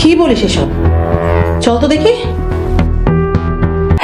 কি বলিস এসব? চল তো দেখি।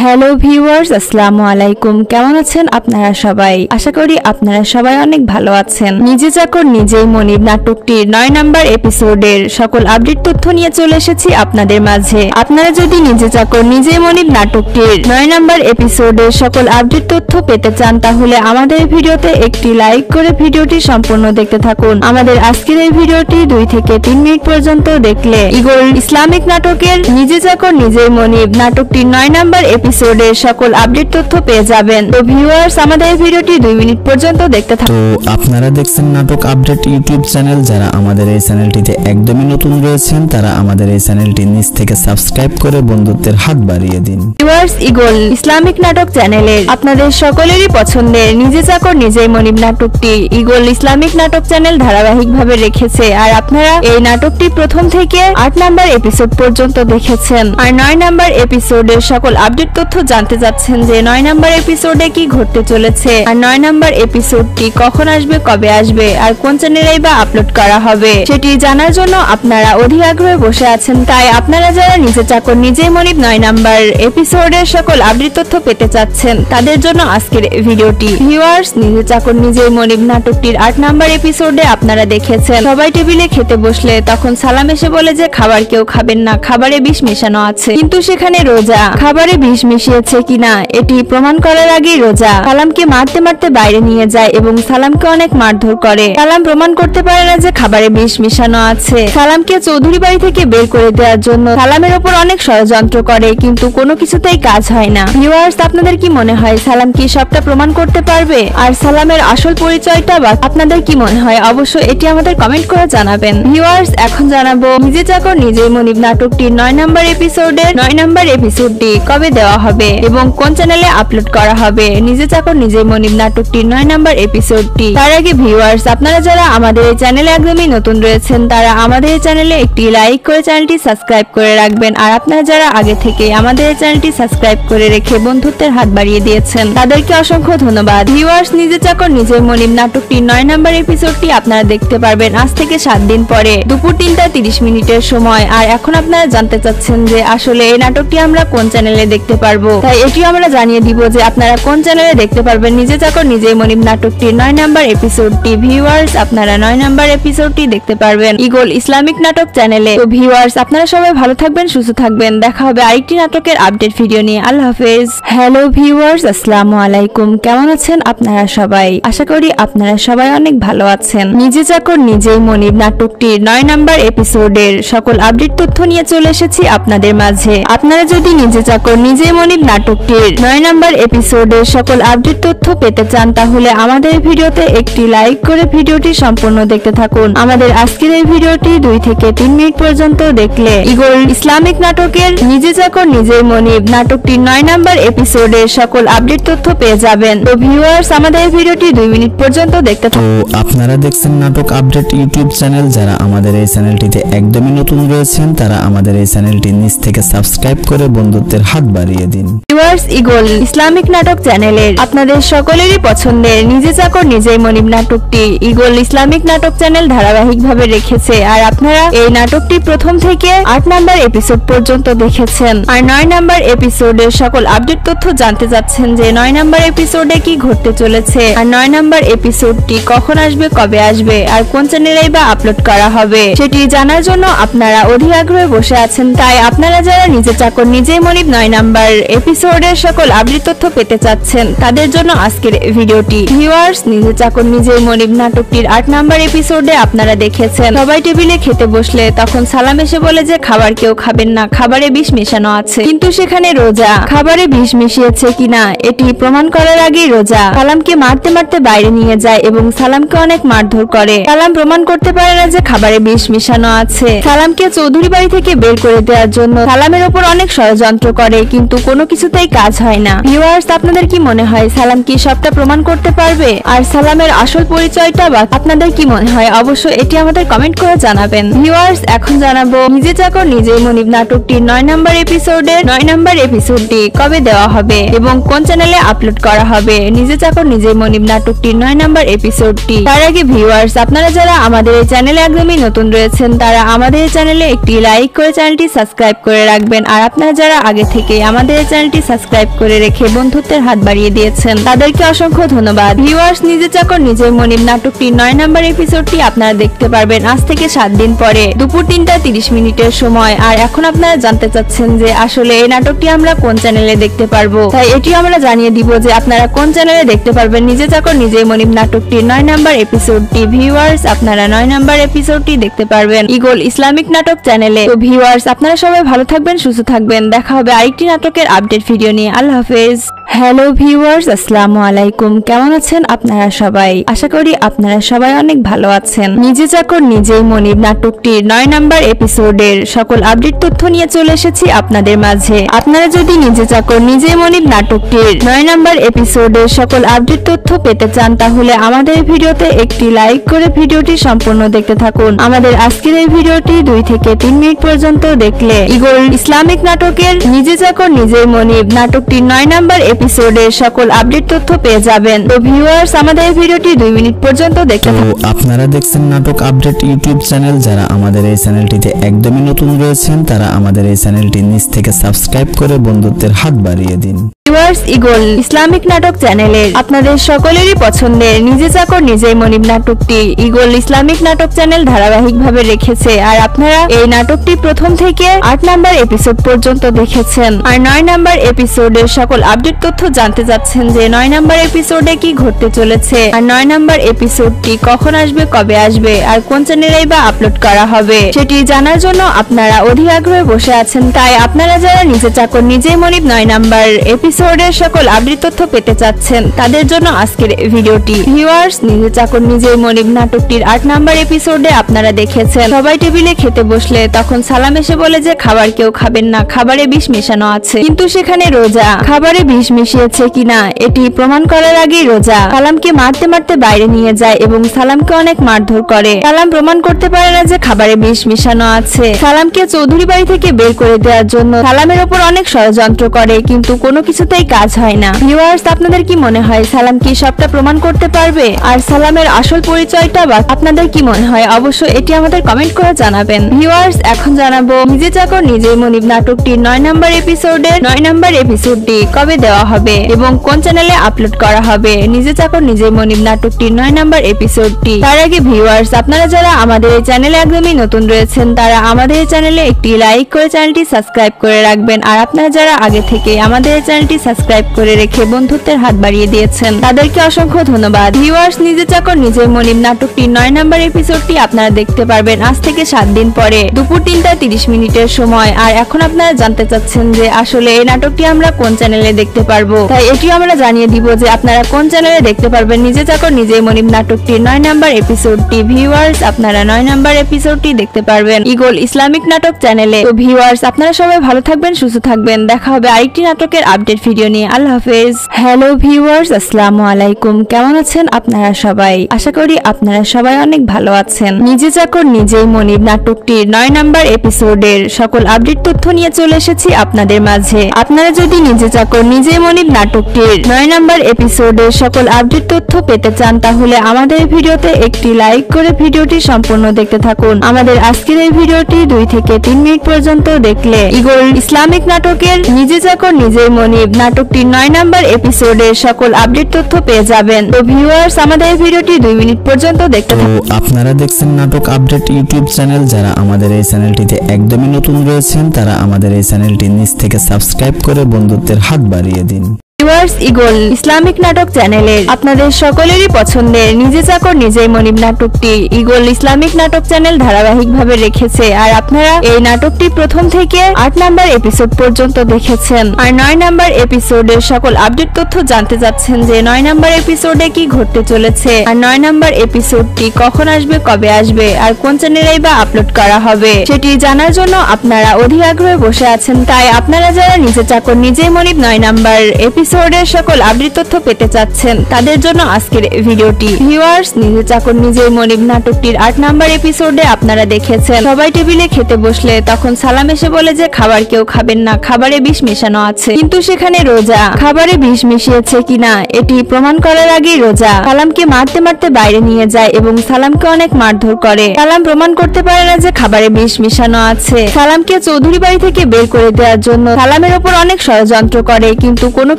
হ্যালো ভিউয়ার্স, আসসালামু আলাইকুম। কেমন আছেন আপনারা সবাই? আশা করি আপনারা সবাই অনেক ভালো আছেন। নিজে চাকর নিজেই মনিব নাটকটির 9 নম্বর এপিসোডের সকল আপডেট তথ্য নিয়ে চলে এসেছি আপনাদের মাঝে। আপনারা যদি নিজে চাকর নিজেই মনিব নাটকটির 9 নম্বর এপিসোডের সকল আপডেট তথ্য পেতে চান তাহলে আমাদের ভিডিওতে একটি লাইক করে ভিডিওটি সম্পূর্ণ দেখতে থাকুন। আমাদের আজকের এই ভিডিওটি 2 থেকে 3 মিনিট পর্যন্ত দেখলে ইগল ইসলামিক নাটকের নিজে চাকর নিজেই মনিব নাটকটির 9 নম্বর এপিসোডের সকল আপডেট তথ্য পেয়ে যাবেন। তো ভিউয়ার্স, আমাদের ভিডিওটি 2 মিনিট পর্যন্ত দেখতে থাকুন। তো আপনারা দেখছেন নাটক আপডেট ইউটিউব চ্যানেল। যারা আমাদের এই চ্যানেলটিতে একদমই নতুন রয়েছেন তারা আমাদের এই চ্যানেলটি নিচ থেকে সাবস্ক্রাইব করে বন্ধুত্বের হাত বাড়িয়ে দিন। ভিউয়ার্স, ইগল ইসলামিক নাটক চ্যানেলের আপনাদের সকলেরই পছন্দের নিজে চাকর নিজেই মনিব নাটকটি ইগল ইসলামিক নাটক চ্যানেল ধারাবাহিকভাবে রেখেছে। আর আপনারা এই নাটকটি প্রথম থেকে 8 নম্বর এপিসোড পর্যন্ত দেখেছেন। আর 9 নম্বর এপিসোডের সকল আপডেট তথ্য জানতে যাচ্ছেন যে 9 নম্বর এপিসোডে কি ঘটতে চলেছে, আর 9 নম্বর এপিসোডটি কখন আসবে, কবে আসবে, আর কোন চ্যানেলেই বা আপলোড করা হবে সেটি জানার জন্য আপনারা অধীর আগ্রহে বসে আছেন। তাই আপনারা যারা নিজে চাকর নিজেই মনিব 9 নম্বর এপিসোডের সকল আপডেট তথ্য পেতে চাচ্ছেন তাদের জন্য আজকের ভিডিওটি। ভিউয়ার্স, নিজে চাকর নিজেই মনিব নাটকটির 8 নম্বর এপিসোডে আপনারা দেখেছেন সবাই টেবিলে খেতে বসলে তখন সালাম এসে বলে যে খাবার কেউ খাবেন না, খাবারে বিষ মেশানো আছে। কিন্তু সেখানে রোজা খাবারে বিষ মিশিয়েছে কিনা এটি প্রমাণ করার আগেই রোজা সালামকে মারতে মারতে বাইরে নিয়ে যায় এবং সালামকে অনেক মারধর করে। সালাম প্রমাণ করতে পারে না যে খাবারে বিষ মিশানো আছে। সালামকে চৌধুরী বাড়ি থেকে বের করে দেওয়ার জন্য সালামের ওপর অনেক ষড়যন্ত্র করে, কিন্তু কোনো কিছুতেই কাজ হয় না। ভিউয়ার্স, আপনাদের কি মনে হয় সালাম কি সবটা প্রমাণ করতে পারবে? আর সালামের আসল পরিচয়টা বা আপনাদের কি মনে হয়? অবশ্যই এটি আমাদের কমেন্ট করে জানাবেন। ভিউয়ার্স, এখন জানাবো নিজে চাকর নিজেই মনিব নাটকটির 9 নম্বর এপিসোডের 9 নম্বর এপিসোডটি কবে দেওয়া হবে এবং কোন চ্যানেলে আপলোড করা হবে। নিজে চাকর নিজেই মনিব নাটকটির 9 নম্বর এপিসোডটি তার আগে ভিউয়ার্স, আপনারা যারা আমাদের এই চ্যানেলে একদমই নতুন রয়েছেন তারা আমাদের এই চ্যানেলে একটি লাইক করে চ্যানেলটি সাবস্ক্রাইব করে রাখবেন। আর আপনারা যারা আগে থেকে আমাদের এই চ্যানেলটি সাবস্ক্রাইব করে রেখে বন্ধুত্বের হাত বাড়িয়ে দিয়েছেন তাদেরকে অসংখ্য ধন্যবাদ। ভিউয়ার্স, নিজে চাকর নিজেই মনিব নাটকটির 9 নম্বর এপিসোডটি আপনারা দেখতে পারবেন আজ থেকে 7 দিন পরে দুপুর 3:30 মিনিটের সময়। আর এখন আপনারা জানতে চাচ্ছেন যে আসলে এই নাটকটি আমরা কোন চ্যানেলে দেখতে পারবো, তাই এটিও আমরা জানিয়ে দিব যে আপনারা কোন চ্যানেলে দেখতে পারবেন নিজে চাকর নিজেই মনিব নাটকটির 9 নম্বর এপিসোডটি। ভিউয়ার্স, আপনারা 9 নম্বর এপিসোডটি দেখতে পারবেন ইগল ইসলামিক নাটক চ্যানেলে। তো ভিউয়ার্স, আপনারা সবাই ভালো থাকবেন, সুস্থ থাকবেন। দেখা হবে আরেকটি নাটকের আপডেট ভিডিও নিয়ে। আল্লাহ হাফেজ। হ্যালো ভিউয়ার্স, আসসালামু আলাইকুম। কেমন আছেন আপনারা সবাই? আশা করি আপনারা সবাই অনেক ভালো আছেন। নিজে চাকর নিজেই মনিব নাটকটির 9 নম্বর এপিসোডের সকল আপডেট তথ্য নিয়ে চলে এসেছি আপনাদের মাঝে। আপনারা যদি নিজে চাকর নিজেই মনিব নাটকটির 9 নম্বর এপিসোডের সকল আপডেট তথ্য পেতে চান তাহলে আমাদের ভিডিওতে একটি লাইক করে ভিডিওটি সম্পূর্ণ দেখতে থাকুন। আমাদের আজকের এই ভিডিওটি 2 থেকে 3 মিনিট পর্যন্ত দেখলে ইগল ইসলামিক নাটকের নিজে চাকর নিজেই মনিব নাটকটির 9 নম্বর এপিসোডের সকল আপডেট তথ্য পেয়ে যাবেন। তো ভিউয়ার্স, আমাদের এই ভিডিওটি 2 মিনিট পর্যন্ত দেখতে থাকুন। তো আপনারা দেখছেন নাটক আপডেট ইউটিউব চ্যানেল। যারা আমাদের এই চ্যানেলটিতে একদমই নতুন রয়েছেন তারা আমাদের এই চ্যানেলটি নিচ থেকে সাবস্ক্রাইব করে বন্ধুত্বের হাত বাড়িয়ে দিন। ভিউয়ার্স, ইগল ইসলামিক নাটক চ্যানেলের আপনাদের সকলেরই পছন্দের নিজে চাকর নিজেই মনিব নাটকটি ইগল ইসলামিক নাটক চ্যানেল ধারাবাহিকভাবে রেখেছে। আর আপনারা এই নাটকটি প্রথম থেকে 8 নম্বর এপিসোড পর্যন্ত দেখেছেন। আর 9 নম্বর এপিসোডের সকল আপডেট তথ্য জানতে যাচ্ছেন যে 9 নম্বর এপিসোডে কি ঘটতে চলেছে, আর 9 নম্বর এপিসোডটি কখন আসবে, কবে আসবে, আর কোন চ্যানেলেই বা আপলোড করা হবে সেটি জানার জন্য আপনারা অধীর আগ্রহে বসে আছেন। তাই আপনারা যারা নিজে চাকর নিজেই মনিব 9 নম্বর এপিসোডের সকল আপডেট তথ্য পেতে চাচ্ছেন তাদের জন্য আজকের ভিডিওটি। ভিউয়ার্স, নিজে চাকর নিজেই মনিব নাটকটির 8 নম্বর এপিসোডে আপনারা দেখেছেন সবাই টেবিলে খেতে বসলে তখন সালাম এসে বলে যে খাবার কেউ খাবেন না, খাবারে বিষ মেশানো আছে। কিন্তু সেখানে রোজা খাবারে বিষ মিশিয়েছে কিনা এটি প্রমাণ করার আগেই রোজা সালামকে মারতে মারতে বাইরে নিয়ে যায় এবং সালামকে অনেক মারধর করে। সালাম প্রমাণ করতে পারে না যে খাবারে বিষ মিশানো আছে। সালামকে চৌধুরী বাড়ি থেকে বের করে দেওয়ার জন্য সালামের ওপর অনেক ষড়যন্ত্র করে, কিন্তু কোনো কিছুতেই কাজ হয় না। ভিউয়ার্স, আপনাদের কি মনে হয় সালাম কি সবটা প্রমাণ করতে পারবে? আর সালামের আসল পরিচয়টা বা আপনাদের কি মনে হয় অবশ্যই এটি আমাদের কমেন্ট করে জানাবেন। ভিউয়ার্স, এখন জানাবো নিজে চাকর নিজেই মনিব নাটকটির 9 নম্বর এপিসোডের 9 নম্বর এপিসোডটি কবে দেওয়া হবে এবং কোন চ্যানেলে আপলোড করা হবে। নিজে চাকর নিজেই মনিব নাটকটির 9 নম্বর এপিসোডটি। তার আগে ভিউয়ার্স, আপনারা যারা আমাদের এই চ্যানেলে একদমই নতুন রয়েছেন তারা আমাদের এই চ্যানেলে একটি লাইক করে চ্যানেলটি সাবস্ক্রাইব করে রাখবেন। আর আপনারা যারা আগে থেকে আমাদের এই চ্যানেলটি সাবস্ক্রাইব করে রেখে বন্ধুত্বের হাত বাড়িয়ে দিয়েছেন তাদেরকে অসংখ্য ধন্যবাদ। ভিউয়ার্স, নিজে চাকর নিজেই মনিব নাটকটির 9 নম্বর এপিসোডটি আপনারা দেখতে পারবেন আজ থেকে 7 দিন পরে দুপুর 3:30 সময়। আর এখন আপনারা জানতে চাচ্ছেন যে আসলে এই নাটকটি আমরা কোন চ্যানেলে দেখতে পারবো, তাই এটিও আমরা জানিয়ে দিব যে আপনারা কোন চ্যানেলে দেখতে পারবেন নিজে চাকর নিজেই মনিব নাটকটির 9 নম্বর এপিসোডটি। ভিউয়ার্স, আপনারা 9 নম্বর এপিসোডটি দেখতে পারবেন ইগল ইসলামিক নাটক চ্যানেলে। তো ভিউয়ার্স, আপনারা সবাই ভালো থাকবেন, সুস্থ থাকবেন। দেখা হবে আরেকটি নাটকের আপডেট ভিডিও নিয়ে। আল্লাহ হাফেজ। হ্যালো ভিউয়ার্স, আসসালামু আলাইকুম। কেমন আছেন আপনারা সবাই? আশা করি আপনারা সবাই অনেক ভালো আছেন। নিজে চাকর নিজেই মনিব নাটকটির 9 নম্বর এপিসোডের সকল আপডেট তথ্য নিয়ে চলে এসেছি আপনাদের মাঝে। আপনারা যদি নিজে চাকর নিজেই মনিব নাটকটির 9 নম্বর এপিসোডের সকল আপডেট তথ্য পেতে চান তাহলে আমাদের ভিডিওতে একটি লাইক করে ভিডিওটি সম্পূর্ণ দেখতে থাকুন। আমাদের আজকের এই ভিডিওটি 2 থেকে 3 মিনিট পর্যন্ত দেখলে ইগল ইসলামিক নাটকের নিজে চাকর নিজেই মনিব নাটকটির 9 নম্বর এপিসোডের সকল আপডেট তথ্য পেয়ে যাবেন। তো ভিউয়ার্স, আমাদের এই ভিডিওটি 2 মিনিট পর্যন্ত দেখতে থাকুন। আপনারা দেখছেন নাটক আপডেট ইউটিউব চ্যানেল। যারা আমাদের এই চ্যানেলটিতে একদমই নতুন রয়েছেন তারা আমাদের এই চ্যানেলটি নিচ থেকে সাবস্ক্রাইব করে বন্ধুত্বের হাত বাড়িয়ে দিন। ভিউয়ার্স, ইগল ইসলামিক নাটক চ্যানেলের আপনাদের সকলেরই পছন্দের নিজে চাকর নিজেই মনিব নাটকটি ইগল ইসলামিক নাটক চ্যানেল ধারাবাহিকভাবে রেখেছে। আর আপনারা এই নাটকটি প্রথম থেকে 8 নম্বর এপিসোড পর্যন্ত দেখেছেন। আর 9 নম্বর এপিসোডের সকল আপডেট তথ্য জানতে চাচ্ছেন যে 9 নম্বর এপিসোডে কি ঘটতে চলেছে, আর 9 নম্বর এপিসোডটি কখন আসবে, কবে আসবে, আর কোন চ্যানেলেই বা আপলোড করা হবে সেটি জানার জন্য আপনারা অধীর আগ্রহে বসে আছেন। তাই আপনারা যারা নিজে চাকর নিজেই মনিব 9 নম্বর এপিসোডের সকল আপডেট তথ্য পেতে চাচ্ছেন তাদের জন্য আজকের ভিডিওটি। ভিউয়ার্স, নিজে চাকর নিজেই মনিব নাটকটির 8 নম্বর এপিসোডে আপনারা দেখেছেন সবাই টেবিলে খেতে বসলে তখন সালাম এসে বলে যে খাবার কেউ খাবেন না, খাবারে বিষ মেশানো আছে। কিন্তু সেখানে রোজা খাবারে বিষ মিশিয়েছে কিনা এটি প্রমাণ করার আগেই রোজা সালামকে মারতে মারতে বাইরে নিয়ে যায় এবং সালামকে অনেক মারধর করে। সালাম প্রমাণ করতে পারে না যে খাবারে বিষ মিশানো আছে। সালামকে চৌধুরী বাড়ি থেকে বের করে দেওয়ার জন্য সালামের ওপর অনেক ষড়যন্ত্র করে কিন্তু কোনো কিছুতেই কাজ হয় না। ভিউয়ার্স, আপনাদের কি মনে হয় সালাম কি সবটা প্রমাণ করতে পারবে? আর সালামের আসল পরিচয়টা বা আপনাদের কি মনে হয় অবশ্যই এটি আমাদের কমেন্ট করে জানাবেন। ভিউয়ার্স, এখন জানাবো নিজে চাকর নিজেই মনিব নাটকটির 9 নম্বর এপিসোডের 9 নম্বর এপিসোডটি কবে দেওয়া হবে এবং কোন চ্যানেলে আপলোড করা হবে। নিজে চাকর নিজেই মনিব নাটকটির 9 নম্বর এপিসোডটি। তার আগে ভিউয়ার্স, আপনারা যারা আমাদের এই চ্যানেলে একদমই নতুন রয়েছেন তারা আমাদের এই চ্যানেলে একটি লাইক করে চ্যানেলটি সাবস্ক্রাইব করে রাখবেন। আর আপনারা যারা আগে থেকে আমাদের এই চ্যানেলটি সাবস্ক্রাইব করে রেখে বন্ধুত্বের হাত বাড়িয়ে দিয়েছেন তাদেরকে অসংখ্য ধন্যবাদ। ভিউয়ার্স, নিজে চাকর নিজেই মনিব নাটকটির 9 নম্বর এপিসোডটি আপনারা দেখতে পারবেন আজ থেকে 7 দিন পরে দুপুর 3:30 সময়। আর এখন আপনারা জানতে চাচ্ছেন যে আসলে এই নাটকটি আমরা কোন চ্যানেলে দেখতে পারবো, তাই এটিও আমরা জানিয়ে দিব যে আপনারা কোন চ্যানেলে দেখতে পারবেন নিজে চাকর নিজেই মনিব নাটকটির 9 নম্বর এপিসোডটি। ভিউয়ার্স, আপনারা 9 নম্বর এপিসোডটি দেখতে পারবেন ইগল ইসলামিক নাটক চ্যানেলে। তো ভিউয়ার্স, আপনারা সবাই ভালো থাকবেন, সুস্থ থাকবেন। দেখা হবে আরেকটি নাটকের আপডেট ভিডিও নিয়ে। আল্লাহ হাফেজ। হ্যালো ভিউয়ার্স, আসসালামু আলাইকুম। কেমন আছেন আপনারা সবাই? আশা করি আপনারা সবাই অনেক ভালো আছেন। নিজে চাকর নিজেই মনিব নাটকটির 9 নম্বর এপিসোডের সকল আপডেট তথ্য নিয়ে চলে এসেছি আপনাদের মাঝে। আপনারা যদি নিজে চাকর নিজেই মনিব নাটকটির 9 নম্বর এপিসোডের সকল আপডেট তথ্য পেতে চান তাহলে আমাদের ভিডিওতে একটি লাইক করে ভিডিওটি সম্পূর্ণ দেখতে থাকুন। আমাদের আজকের এই ভিডিওটি 2 থেকে 3 মিনিট পর্যন্ত দেখলে ইগল ইসলামিক নাটকের নিজে চাকর নিজেই মনিব নাটকটির 9 নম্বর এপিসোডের সকল আপডেট তথ্য পেয়ে যাবেন। তো ভিউয়ার্স, আমাদের এই ভিডিওটি 2 মিনিট পর্যন্ত দেখতে থাকুন। আপনারা দেখছেন নাটক আপডেট ইউটিউব চ্যানেল। যারা আমাদের এই চ্যানেলটিতে একদমই নতুন রয়েছেন তারা আমাদের এই চ্যানেলটি নিচ থেকে সাবস্ক্রাইব করে বন্ধুত্বের হাত বাড়িয়ে দিন। ভিউয়ার্স, ইগল ইসলামিক নাটক চ্যানেলের আপনাদের সকলেরই পছন্দের নিজে চাকর নিজেই মনিব নাটকটি ইগল ইসলামিক নাটক চ্যানেল ধারাবাহিকভাবে রেখেছে। আর আপনারা এই নাটকটি প্রথম থেকে 8 নাম্বার এপিসোড পর্যন্ত দেখেছেন। আর 9 নাম্বার এপিসোডের সকল আপডেট তথ্য জানতে যাচ্ছেন যে 9 নাম্বার এপিসোডে কি ঘটতে চলেছে, আর 9 নাম্বার এপিসোডটি কখন আসবে, কবে আসবে, আর কোন চ্যানেলেই বা আপলোড করা হবে সেটি জানার জন্য আপনারা অধীর আগ্রহে বসে আছেন। তাই আপনারা যারা নিজে চাকর নিজেই মনিব 9 নাম্বার এপিসোডের সকল আপডেট তথ্য পেতে চাচ্ছেন তাদের জন্য আজকের ভিডিওটি। ভিউয়ার্স, নিজে চাকর নিজেই মনিব নাটকটির 8 নাম্বার এপিসোডে আপনারা দেখেছেন সবাই টেবিলে খেতে বসলে তখন সালাম এসে বলে যে খাবার কেউ খাবেন না, খাবারে বিষ মেশানো আছে। কিন্তু সেখানে রোজা খাবারে বিষ মিশিয়েছে কিনা এটি প্রমাণ করার আগেই রোজা সালামকে মারতে মারতে বাইরে নিয়ে যায় এবং সালামকে অনেক মারধর করে। সালাম প্রমাণ করতে পারে না যে খাবারে বিষ মিশানো আছে। সালামকে চৌধুরী বাড়ি থেকে বের করে দেওয়ার জন্য সালামের উপর অনেক ষড়যন্ত্র করে, কিন্তু কোনো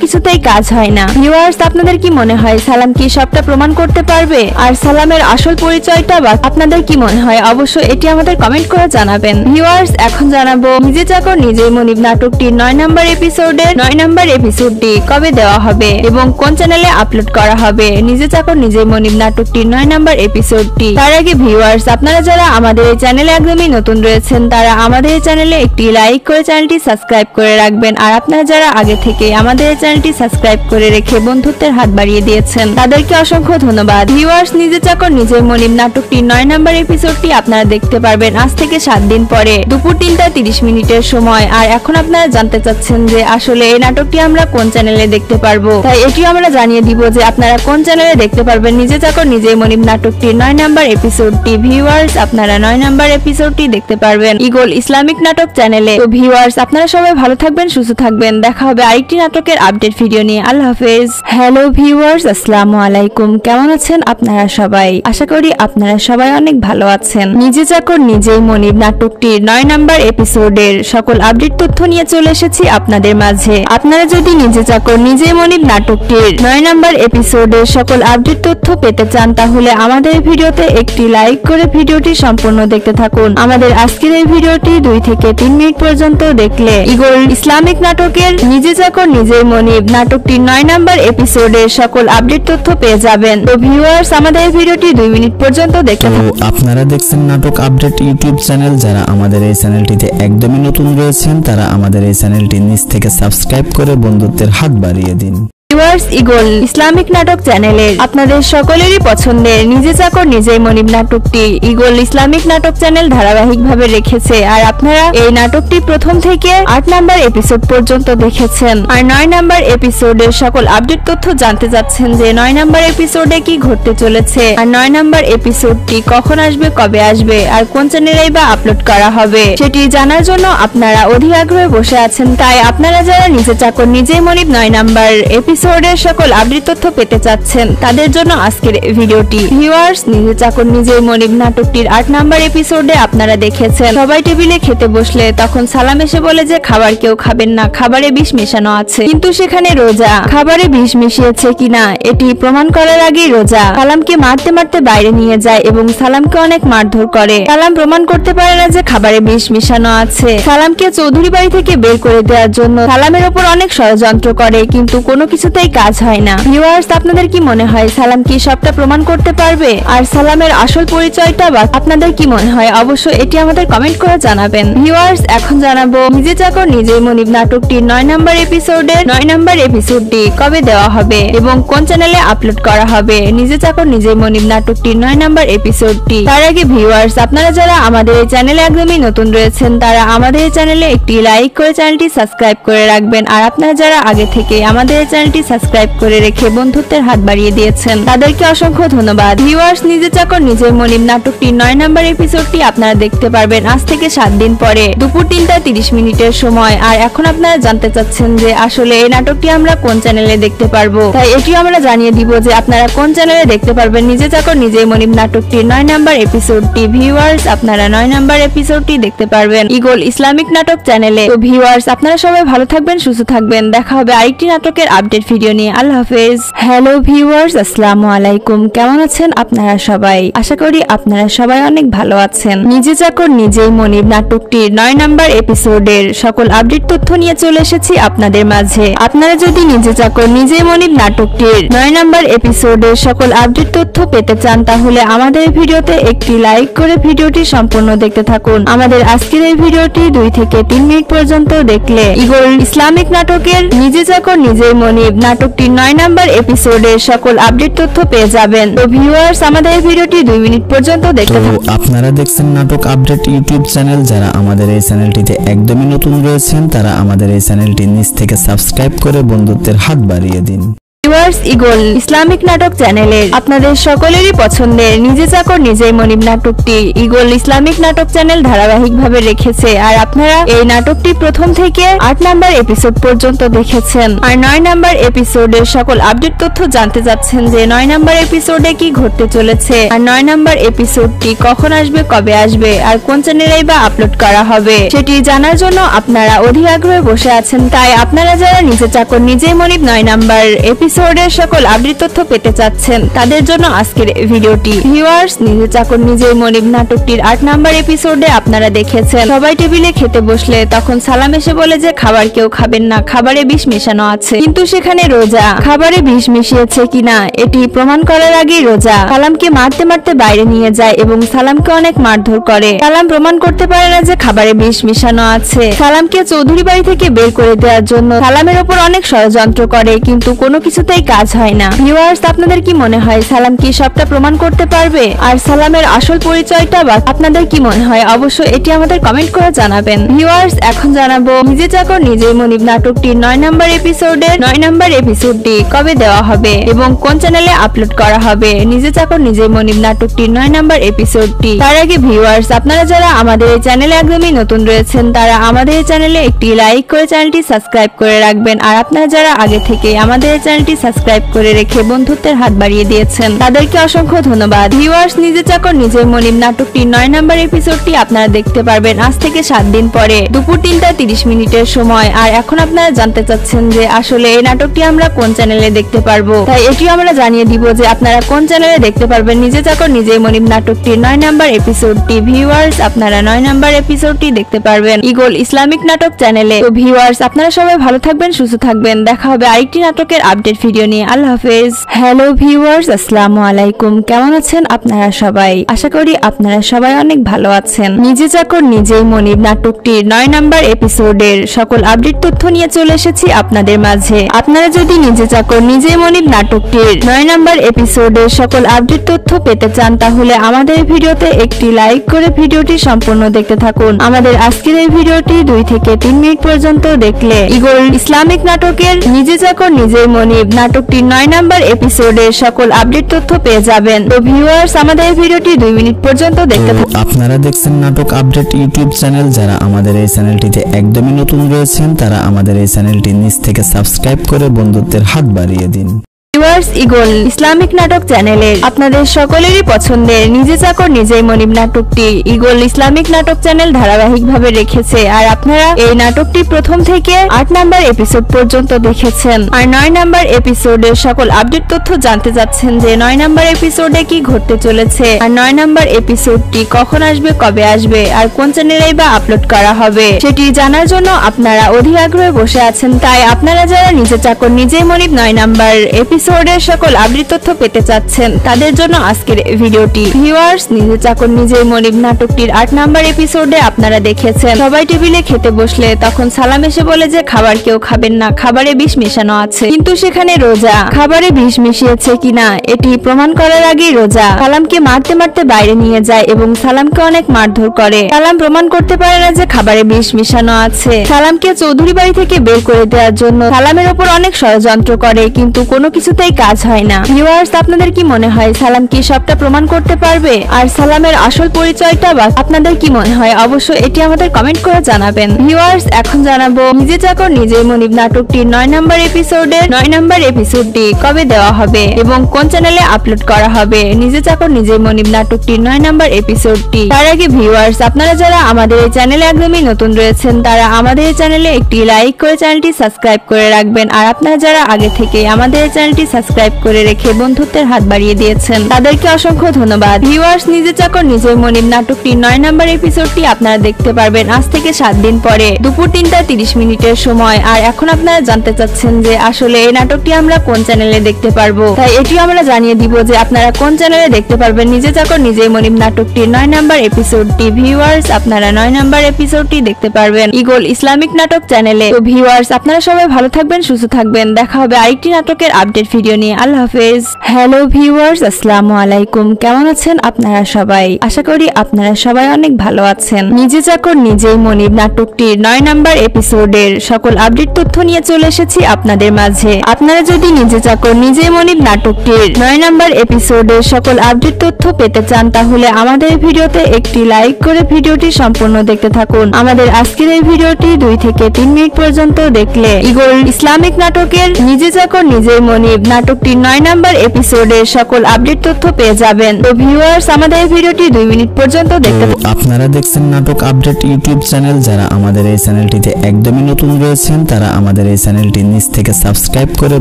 কিছুতেই কাজ হয় না। ভিউয়ার্স, আপনাদের কি মনে হয় সালাম কি সবটা প্রমাণ করতে পারবে? আর সালামের আসল পরিচয়টা বা আপনাদের কি মনে হয় অবশ্যই এটি আমাদের কমেন্ট করে জানাবেন। ভিউয়ার্স, এখন জানাবো নিজে চাকর নিজেই মনিব নাটকটির 9 নাম্বার এপিসোডের 9 নাম্বার এপিসোডটি কবে দেওয়া হবে এবং কোন চ্যানেলে আপলোড করা হবে। নিজে চাকর নিজেই মনিব নাটকটির 9 নাম্বার এপিসোডটি তার আগে ভিউয়ার্স, আপনারা যারা আমাদের এই চ্যানেলে একদমই নতুন রয়েছেন তারা আমাদের এই চ্যানেলে একটি লাইক করে চ্যানেলটি সাবস্ক্রাইব করে রাখবেন। আর আপনারা যারা আগে থেকে আমাদের এই চ্যানেলটি সাবস্ক্রাইব করে রেখে বন্ধুত্বের হাত বাড়িয়ে দিয়েছেন তাদেরকে অসংখ্য ধন্যবাদ। ভিউয়ার্স, নিজে চাকর নিজেই মনিব নাটকটির 9 নাম্বার এপিসোডটি আপনারা দেখতে পারবেন আজ থেকে 7 দিন পরে দুপুর 3:30 সময়। আর এখন আপনারা জানতে চাচ্ছেন যে আসলে এই নাটকটি আমরা কোন চ্যানেলে দেখতে পারবো, তাই এটিও আমরা জানিয়ে দিব যে আপনারা কোন চ্যানেলে দেখতে পারবেন নিজে চাকর নিজেই মনিব নাটকটির 9 নাম্বার এপিসোডটি। ভিউয়ার্স, আপনারা 9 নাম্বার এপিসোডটি দেখতে পারবেন ইগল ইসলামিক নাটক চ্যানেলে। তো ভিউয়ার্স, আপনারা সবাই ভালো থাকবেন, সুস্থ থাকবেন। দেখা হবে আরেকটি নাটকের আপডেট ভিডিও নিয়ে। আল্লাহ হাফেজ। হ্যালো ভিউয়ার্স, আসসালামু আলাইকুম। কেমন আছেন আপনারা সবাই? আশা করি আপনারা সবাই অনেক ভালো আছেন। নিজে চাকর নিজেই মনিব নাটকটির 9 নাম্বার এপিসোডের সকল আপডেট তথ্য নিয়ে চলে এসেছি আপনাদের মাঝে। আপনারা যদি নিজে চাকর নিজেই মনিব নাটকটির 9 নাম্বার এপিসোডের সকল আপডেট তথ্য পেতে চান তাহলে আমাদের ভিডিওতে একটি লাইক করে ভিডিওটি সম্পূর্ণ দেখতে থাকুন। আমাদের আজকের এই ভিডিওটি 2 থেকে 3 মিনিট পর্যন্ত দেখলে ইগল ইসলামিক নাটকের নিজে চাকর নিজেই মনিব নাটকটির 9 নাম্বার এপিসোডের সকল আপডেট তথ্য পেয়ে যাবেন। তো ভিউয়ার্স, আমাদের এই ভিডিওটি 2 মিনিট পর্যন্ত দেখতে থাকুন। আপনারা দেখছেন নাটক আপডেট ইউটিউব চ্যানেল। যারা আমাদের এই চ্যানেলটিতে একদমই নতুন রয়েছেন তারা আমাদের এই চ্যানেলটি নিচ থেকে সাবস্ক্রাইব করে বন্ধুত্বের হাত বাড়িয়ে দিন। ভিউয়ার্স, ইগল ইসলামিক নাটক চ্যানেলের আপনাদের সকলেরই পছন্দের নিজে চাকর নিজেই মনিব নাটকটি ইগল ইসলামিক নাটক চ্যানেল ধারাবাহিকভাবে রেখেছে। আর আপনারা এই নাটকটি প্রথম থেকে 8 নাম্বার এপিসোড পর্যন্ত দেখেছেন। আর 9 নাম্বার এপিসোডের সকল আপডেট তথ্য জানতে যাচ্ছেন যে 9 নাম্বার এপিসোডে কি ঘটতে চলেছে, আর 9 নাম্বার এপিসোডটি কখন আসবে, কবে আসবে, আর কোন চ্যানেলেই বা আপলোড করা হবে সেটি জানার জন্য আপনারা অধীর আগ্রহে বসে আছেন। তাই আপনারা যারা নিজে চাকর নিজেই মনিব 9 নাম্বার এপিসোডের সকল আপডেট তথ্য পেতে চাচ্ছেন তাদের জন্য আজকের ভিডিওটি। ভিউয়ার্স, নিজে চাকর নিজেই মনিব নাটকটির 8 নাম্বার এপিসোডে আপনারা দেখেছেন সবাই টেবিলে খেতে বসলে তখন সালাম এসে বলে যে খাবার কেউ খাবেন না, খাবারে বিষ মেশানো আছে। কিন্তু সেখানে রোজা খাবারে বিষ মিশিয়েছে কিনা এটি প্রমাণ করার আগেই রোজা সালামকে মারতে মারতে বাইরে নিয়ে যায় এবং সালামকে অনেক মারধর করে। সালাম প্রমাণ করতে পারে না যে খাবারে বিষ মিশানো আছে। সালামকে চৌধুরী বাড়ি থেকে বের করে দেওয়ার জন্য সালামের উপর অনেক ষড়যন্ত্র করে, কিন্তু কোনো কিছুতেই কাজ হয় না। ভিউয়ার্স, আপনাদের কি মনে হয় সালাম কি সবটা প্রমাণ করতে পারবে? আর সালামের আসল পরিচয়টা বা আপনাদের কি মনে হয় অবশ্যই এটি আমাদের কমেন্ট করে জানাবেন। ভিউয়ার্স, এখন জানাবো নিজে চাকর নিজেই মনিব নাটকটির 9 নাম্বার এপিসোডের 9 নাম্বার এপিসোডটি কবে দেওয়া হবে এবং কোন চ্যানেলে আপলোড করা হবে। নিজে চাকর নিজেই মনিব নাটকটির 9 নাম্বার এপিসোডটি তার আগে ভিউয়ার্স, আপনারা যারা আমাদের এই চ্যানেলে একদমই নতুন রয়েছেন তারা আমাদের এই চ্যানেলে একটি লাইক করে চ্যানেলটি সাবস্ক্রাইব করে রাখবেন। আর আপনারা যারা আগে থেকে আমাদের এই চ্যানেলটি সাবস্ক্রাইব করে রেখে বন্ধুত্বের হাত বাড়িয়ে দিয়েছেন তাদেরকে অসংখ্য ধন্যবাদ। ভিউয়ার্স, নিজে চাকর নিজেই মনিব নাটকটির 9 নাম্বার এপিসোডটি আপনারা দেখতে পারবেন আজ থেকে 7 দিন পরে দুপুর 3:30 সময়। আর এখন আপনারা জানতে চাচ্ছেন যে আসলে এই নাটকটি আমরা কোন চ্যানেলে দেখতে পারবো, তাই এটিও আমরা জানিয়ে দিব যে আপনারা কোন চ্যানেলে দেখতে পারবেন নিজে চাকর নিজেই মনিব নাটকটির 9 নাম্বার এপিসোডটি। ভিউয়ার্স, আপনারা 9 নাম্বার এপিসোডটি দেখতে পারবেন ইগল ইসলামিক নাটক চ্যানেলে। তো ভিউয়ার্স, আপনারা সবাই ভালো থাকবেন, সুস্থ থাকবেন। দেখা হবে আরেকটি নাটকের আপডেট ভিডিও নিয়ে। আল্লাহ হাফেজ। হ্যালো ভিউয়ার্স, আসসালামু আলাইকুম। কেমন আছেন আপনারা সবাই? আশা করি আপনারা সবাই অনেক ভালো আছেন। নিজে চাকর নিজেই মনিব নাটকটির 9 নম্বর এপিসোডের সকল আপডেট তথ্য নিয়ে চলে এসেছি আপনাদের মাঝে। আপনারা যদি নিজে চাকর নিজেই মনিব নাটকটির 9 নম্বর এপিসোডের সকল আপডেট তথ্য পেতে চান তাহলে আমাদের ভিডিওতে একটি লাইক করে ভিডিওটি সম্পূর্ণ দেখতে থাকুন। আমাদের আজকের এই ভিডিওটি 2 থেকে 3 মিনিট পর্যন্ত দেখলে ইগল ইসলামিক নাটকের নিজে চাকর নিজেই মনিব নাটকটির 9 নম্বর এপিসোডের সকল আপডেট তথ্য পেয়ে যাবেন। তো ভিউয়ার্স, আমাদের এই ভিডিওটি 2 মিনিট পর্যন্ত দেখতে থাকুন। আপনারা দেখছেন নাটক আপডেট ইউটিউব চ্যানেল। যারা আমাদের এই চ্যানেলটিতে একদমই নতুন রয়েছেন তারা আমাদের এই চ্যানেলটি নিচ থেকে সাবস্ক্রাইব করে বন্ধুত্বের হাত বাড়িয়ে দিন। ভিউয়ার্স, ইগল ইসলামিক নাটক চ্যানেলের আপনাদের সকলেরই পছন্দের নিজে চাকর নিজেই মনিব নাটকটি ইগল ইসলামিক নাটক চ্যানেল ধারাবাহিকভাবে রেখেছে। আর আপনারা এই নাটকটি প্রথম থেকে 8 নম্বর এপিসোড পর্যন্ত দেখেছেন। আর 9 নম্বর এপিসোডের সকল আপডেট তথ্য জানতে চাচ্ছেন যে 9 নম্বর এপিসোডে কি ঘটতে চলেছে, আর 9 নম্বর এপিসোডটি কখন আসবে, কবে আসবে, আর কোন চ্যানেলেই বা আপলোড করা হবে সেটি জানার জন্য আপনারা অধীর আগ্রহে বসে আছেন। তাই আপনারা যারা নিজে চাকর নিজেই মনিব 9 নম্বর এপিসোডের সকল আপডেট তথ্য পেতে চাচ্ছেন তাদের জন্য আজকের ভিডিওটি। ভিউয়ার্স, নিজে চাকর নিজেই মনিব নাটকটির 8 নম্বর এপিসোডে আপনারা দেখেছেন সবাই টেবিলে খেতে বসলে তখন সালাম এসে বলে যে খাবার কেউ খাবেন না, খাবারে বিষ মেশানো আছে। কিন্তু সেখানে রোজা খাবারে বিষ মিশিয়েছে কিনা এটি প্রমাণ করার আগেই রোজা সালামকে মারতে মারতে বাইরে নিয়ে যায় এবং সালামকে অনেক মারধর করে। সালাম প্রমাণ করতে পারে না যে খাবারে বিষ মিশানো আছে। সালামকে চৌধুরী বাড়ি থেকে বের করে দেওয়ার জন্য সালামের ওপর অনেক ষড়যন্ত্র করে, কিন্তু কোনো কিছুতেই কাজ হয় না। ভিউয়ার্স, আপনাদের কি মনে হয় সালাম কি সবটা প্রমাণ করতে পারবে? আর সালামের আসল পরিচয়টা বা আপনাদের কি মনে হয় অবশ্যই এটি আমাদের কমেন্ট করে জানাবেন। ভিউয়ার্স, এখন জানাবো নিজে চাকর নিজেই মনিব নাটকটির 9 নম্বর এপিসোডের 9 নম্বর এপিসোডটি কবে দেওয়া হবে এবং কোন চ্যানেলে আপলোড করা হবে। নিজে চাকর নিজেই মনিব নাটকটির 9 নম্বর এপিসোডটি তার আগে ভিউয়ার্স, আপনারা যারা আমাদের এই চ্যানেলে একদমই নতুন রয়েছেন তারা আমাদের এই চ্যানেলে একটি লাইক করে চ্যানেলটি সাবস্ক্রাইব করে রাখবেন। আর আপনারা যারা আগে থেকে আমাদের এই চ্যানেলটি সাবস্ক্রাইব করে রেখে বন্ধুত্বের হাত বাড়িয়ে দিয়েছেন তাদেরকে অসংখ্য ধন্যবাদ। ভিউয়ার্স, নিজে চাকর নিজেই মনিব নাটকটির 9 নম্বর এপিসোডটি আপনারা দেখতে পারবেন আজ থেকে 7 দিন পরে দুপুর 3:30 মিনিটের সময়। আর এখন আপনারা জানতে চাচ্ছেন যে আসলে এই নাটকটি আমরা কোন চ্যানেলে দেখতে পারবো, তাই এটিও আমরা জানিয়ে দিব যে আপনারা কোন চ্যানেলে দেখতে পারবেন নিজে চাকর নিজেই মনিব নাটকটির 9 নম্বর এপিসোডটি। ভিউয়ার্স, আপনারা 9 নম্বর এপিসোডটি দেখতে পারবেন ইগল ইসলামিক নাটক চ্যানেলে। তো ভিউয়ার্স, আপনারা সবাই ভালো থাকবেন, সুস্থ থাকবেন। দেখা হবে আরেকটি নাটকের আপডেট ভিডিও নিয়ে। আল্লাহ হাফেজ। হ্যালো ভিউয়ার্স, আসসালামু আলাইকুম। কেমন আছেন আপনারা সবাই? আশা করি আপনারা সবাই অনেক ভালো আছেন। নিজে চাকর নিজেই মনিব নাটকটির 9 নম্বর এপিসোডের সকল আপডেট তথ্য নিয়ে চলে এসেছি আপনাদের মাঝে। আপনারা যদি নিজে চাকর নিজেই মনিব নাটকটির 9 নম্বর এপিসোডের সকল আপডেট তথ্য পেতে চান তাহলে আমাদের ভিডিওতে একটি লাইক করে ভিডিওটি সম্পূর্ণ দেখতে থাকুন। আমাদের আজকের এই ভিডিওটি 2 থেকে 3 মিনিট পর্যন্ত দেখলে ইগল ইসলামিক নাটকের নিজে চাকর নিজেই মনিব নাটকটির 9 নম্বর এপিসোডের সকল আপডেট তথ্য পেয়ে যাবেন। তো ভিউয়ার্স, আমাদের এই ভিডিওটি 2 মিনিট পর্যন্ত দেখতে থাকুন। আপনারা দেখছেন নাটক আপডেট ইউটিউব চ্যানেল। যারা আমাদের এই চ্যানেলটিতে একদমই নতুন রয়েছেন তারা আমাদের এই চ্যানেলটি নিচ থেকে সাবস্ক্রাইব করে বন্ধুত্বের হাত বাড়িয়ে দিন। ভিউয়ার্স, ইগল ইসলামিক নাটক চ্যানেলের আপনাদের সকলেরই পছন্দের নিজে চাকর নিজেই মনিব নাটকটি ইগল ইসলামিক নাটক চ্যানেল ধারাবাহিকভাবে রেখেছে। আর আপনারা এই নাটকটি প্রথম থেকে 8 নম্বর এপিসোড পর্যন্ত দেখেছেন। আর 9 নম্বর এপিসোডের সকল আপডেট তথ্য জানতে চাচ্ছেন যে 9 নম্বর এপিসোডে কি ঘটতে চলেছে, আর 9 নম্বর এপিসোডটি কখন আসবে, কবে আসবে, আর কোন চ্যানেলেই বা আপলোড করা হবে সেটি জানার জন্য আপনারা অধীর আগ্রহে বসে আছেন। তাই আপনারা যারা নিজে চাকর নিজেই মনিব 9 নম্বর এপিসোডের সকল আপডেট তথ্য পেতে চাচ্ছেন তাদের জন্য আজকের ভিডিওটি। ভিউয়ার্স, নিজে চাকর নিজেই মনিব নাটকটির 8 নম্বর এপিসোডে আপনারা দেখেছেন সবাই টেবিলে খেতে বসলে তখন সালাম এসে বলে যে খাবার কেউ খাবেন না, খাবারে বিষ মেশানো আছে। কিন্তু সেখানে রোজা খাবারে বিষ মিশিয়েছে কিনা এটি প্রমাণ করার আগেই রোজা সালামকে মারতে মারতে বাইরে নিয়ে যায় এবং সালামকে অনেক মারধর করে। সালাম প্রমাণ করতে পারে না যে খাবারে বিষ মিশানো আছে। সালামকে চৌধুরী বাড়ি থেকে বের করে দেওয়ার জন্য সালামের ওপর অনেক ষড়যন্ত্র করে, কিন্তু কোনো কিছু কিছুতেই কাজ হয় না। ভিউয়ার্স, আপনাদের কি মনে হয় সালাম কি সবটা প্রমাণ করতে পারবে? আর সালামের আসল পরিচয়টা বা আপনাদের কি মনে হয়? অবশ্যই এটি আমাদের কমেন্ট করে জানাবেন। ভিউয়ার্স, এখন জানাবো নিজে চাকর নিজেই মনিব নাটকটির 9 নম্বর এপিসোডের 9 নম্বর এপিসোডটি কবে দেওয়া হবে এবং কোন চ্যানেলে আপলোড করা হবে। নিজে চাকর নিজেই মনিব নাটকটির 9 নম্বর এপিসোডটি। তার আগে ভিউয়ার্স, আপনারা যারা আমাদের এই চ্যানেলে একদমই নতুন রয়েছেন তারা আমাদের এই চ্যানেলে একটি লাইক করে চ্যানেলটি সাবস্ক্রাইব করে রাখবেন। আর আপনারা যারা আগে থেকে আমাদের এই চ্যানেলটি সাবস্ক্রাইব করে রেখে বন্ধুত্বের হাত বাড়িয়ে দিয়েছেন তাদেরকে অসংখ্য ধন্যবাদ। ভিউয়ার্স, নিজে চাকর নিজেই মনিব নাটকটির 9 নম্বর এপিসোডটি আপনারা দেখতে পারবেন আজ থেকে 7 দিন পরে দুপুর 3:30 সময়। আর এখন আপনারা জানতে চাচ্ছেন যে আসলে এই নাটকটি আমরা কোন চ্যানেলে দেখতে পারবো, তাই এটিও আমরা জানিয়ে দিব যে আপনারা কোন চ্যানেলে দেখতে পারবেন নিজে চাকর নিজেই মনিব নাটকটির 9 নম্বর এপিসোডটি। ভিউয়ার্স, আপনারা 9 নম্বর এপিসোডটি দেখতে পারবেন ইগল ইসলামিক নাটক চ্যানেলে। তো ভিউয়ার্স, আপনারা সবাই ভালো থাকবেন, সুস্থ থাকবেন। দেখা হবে আরেকটি নাটকের আপডেট ভিডিও নিয়ে। আল্লাহ হাফেজ। হ্যালো ভিউয়ার্স, আসসালামু আলাইকুম। কেমন আছেন আপনারা সবাই? আশা করি আপনারা সবাই অনেক ভালো আছেন। নিজে চাকর নিজেই মনিব নাটকটির 9 নম্বর এপিসোডের সকল আপডেট তথ্য নিয়ে চলে এসেছি আপনাদের মাঝে। আপনারা যদি নিজে চাকর নিজেই মনিব নাটকটির 9 নম্বর এপিসোডের সকল আপডেট তথ্য পেতে চান তাহলে আমাদের ভিডিওতে একটি লাইক করে ভিডিওটি সম্পূর্ণ দেখতে থাকুন। আমাদের আজকের এই ভিডিওটি 2 থেকে 3 মিনিট পর্যন্ত দেখলে ইগল ইসলামিক নাটকের নিজে চাকর নিজেই মনিব নাটকটির 9 নম্বর এপিসোডের সকল আপডেট তথ্য পেয়ে যাবেন। তো ভিউয়ার্স, আমাদের এই ভিডিওটি 2 মিনিট পর্যন্ত দেখতে থাকুন। আপনারা দেখছেন নাটক আপডেট ইউটিউব চ্যানেল। যারা আমাদের এই চ্যানেলটিতে একদমই নতুন রয়েছেন তারা আমাদের এই চ্যানেলটি নিচ থেকে সাবস্ক্রাইব করে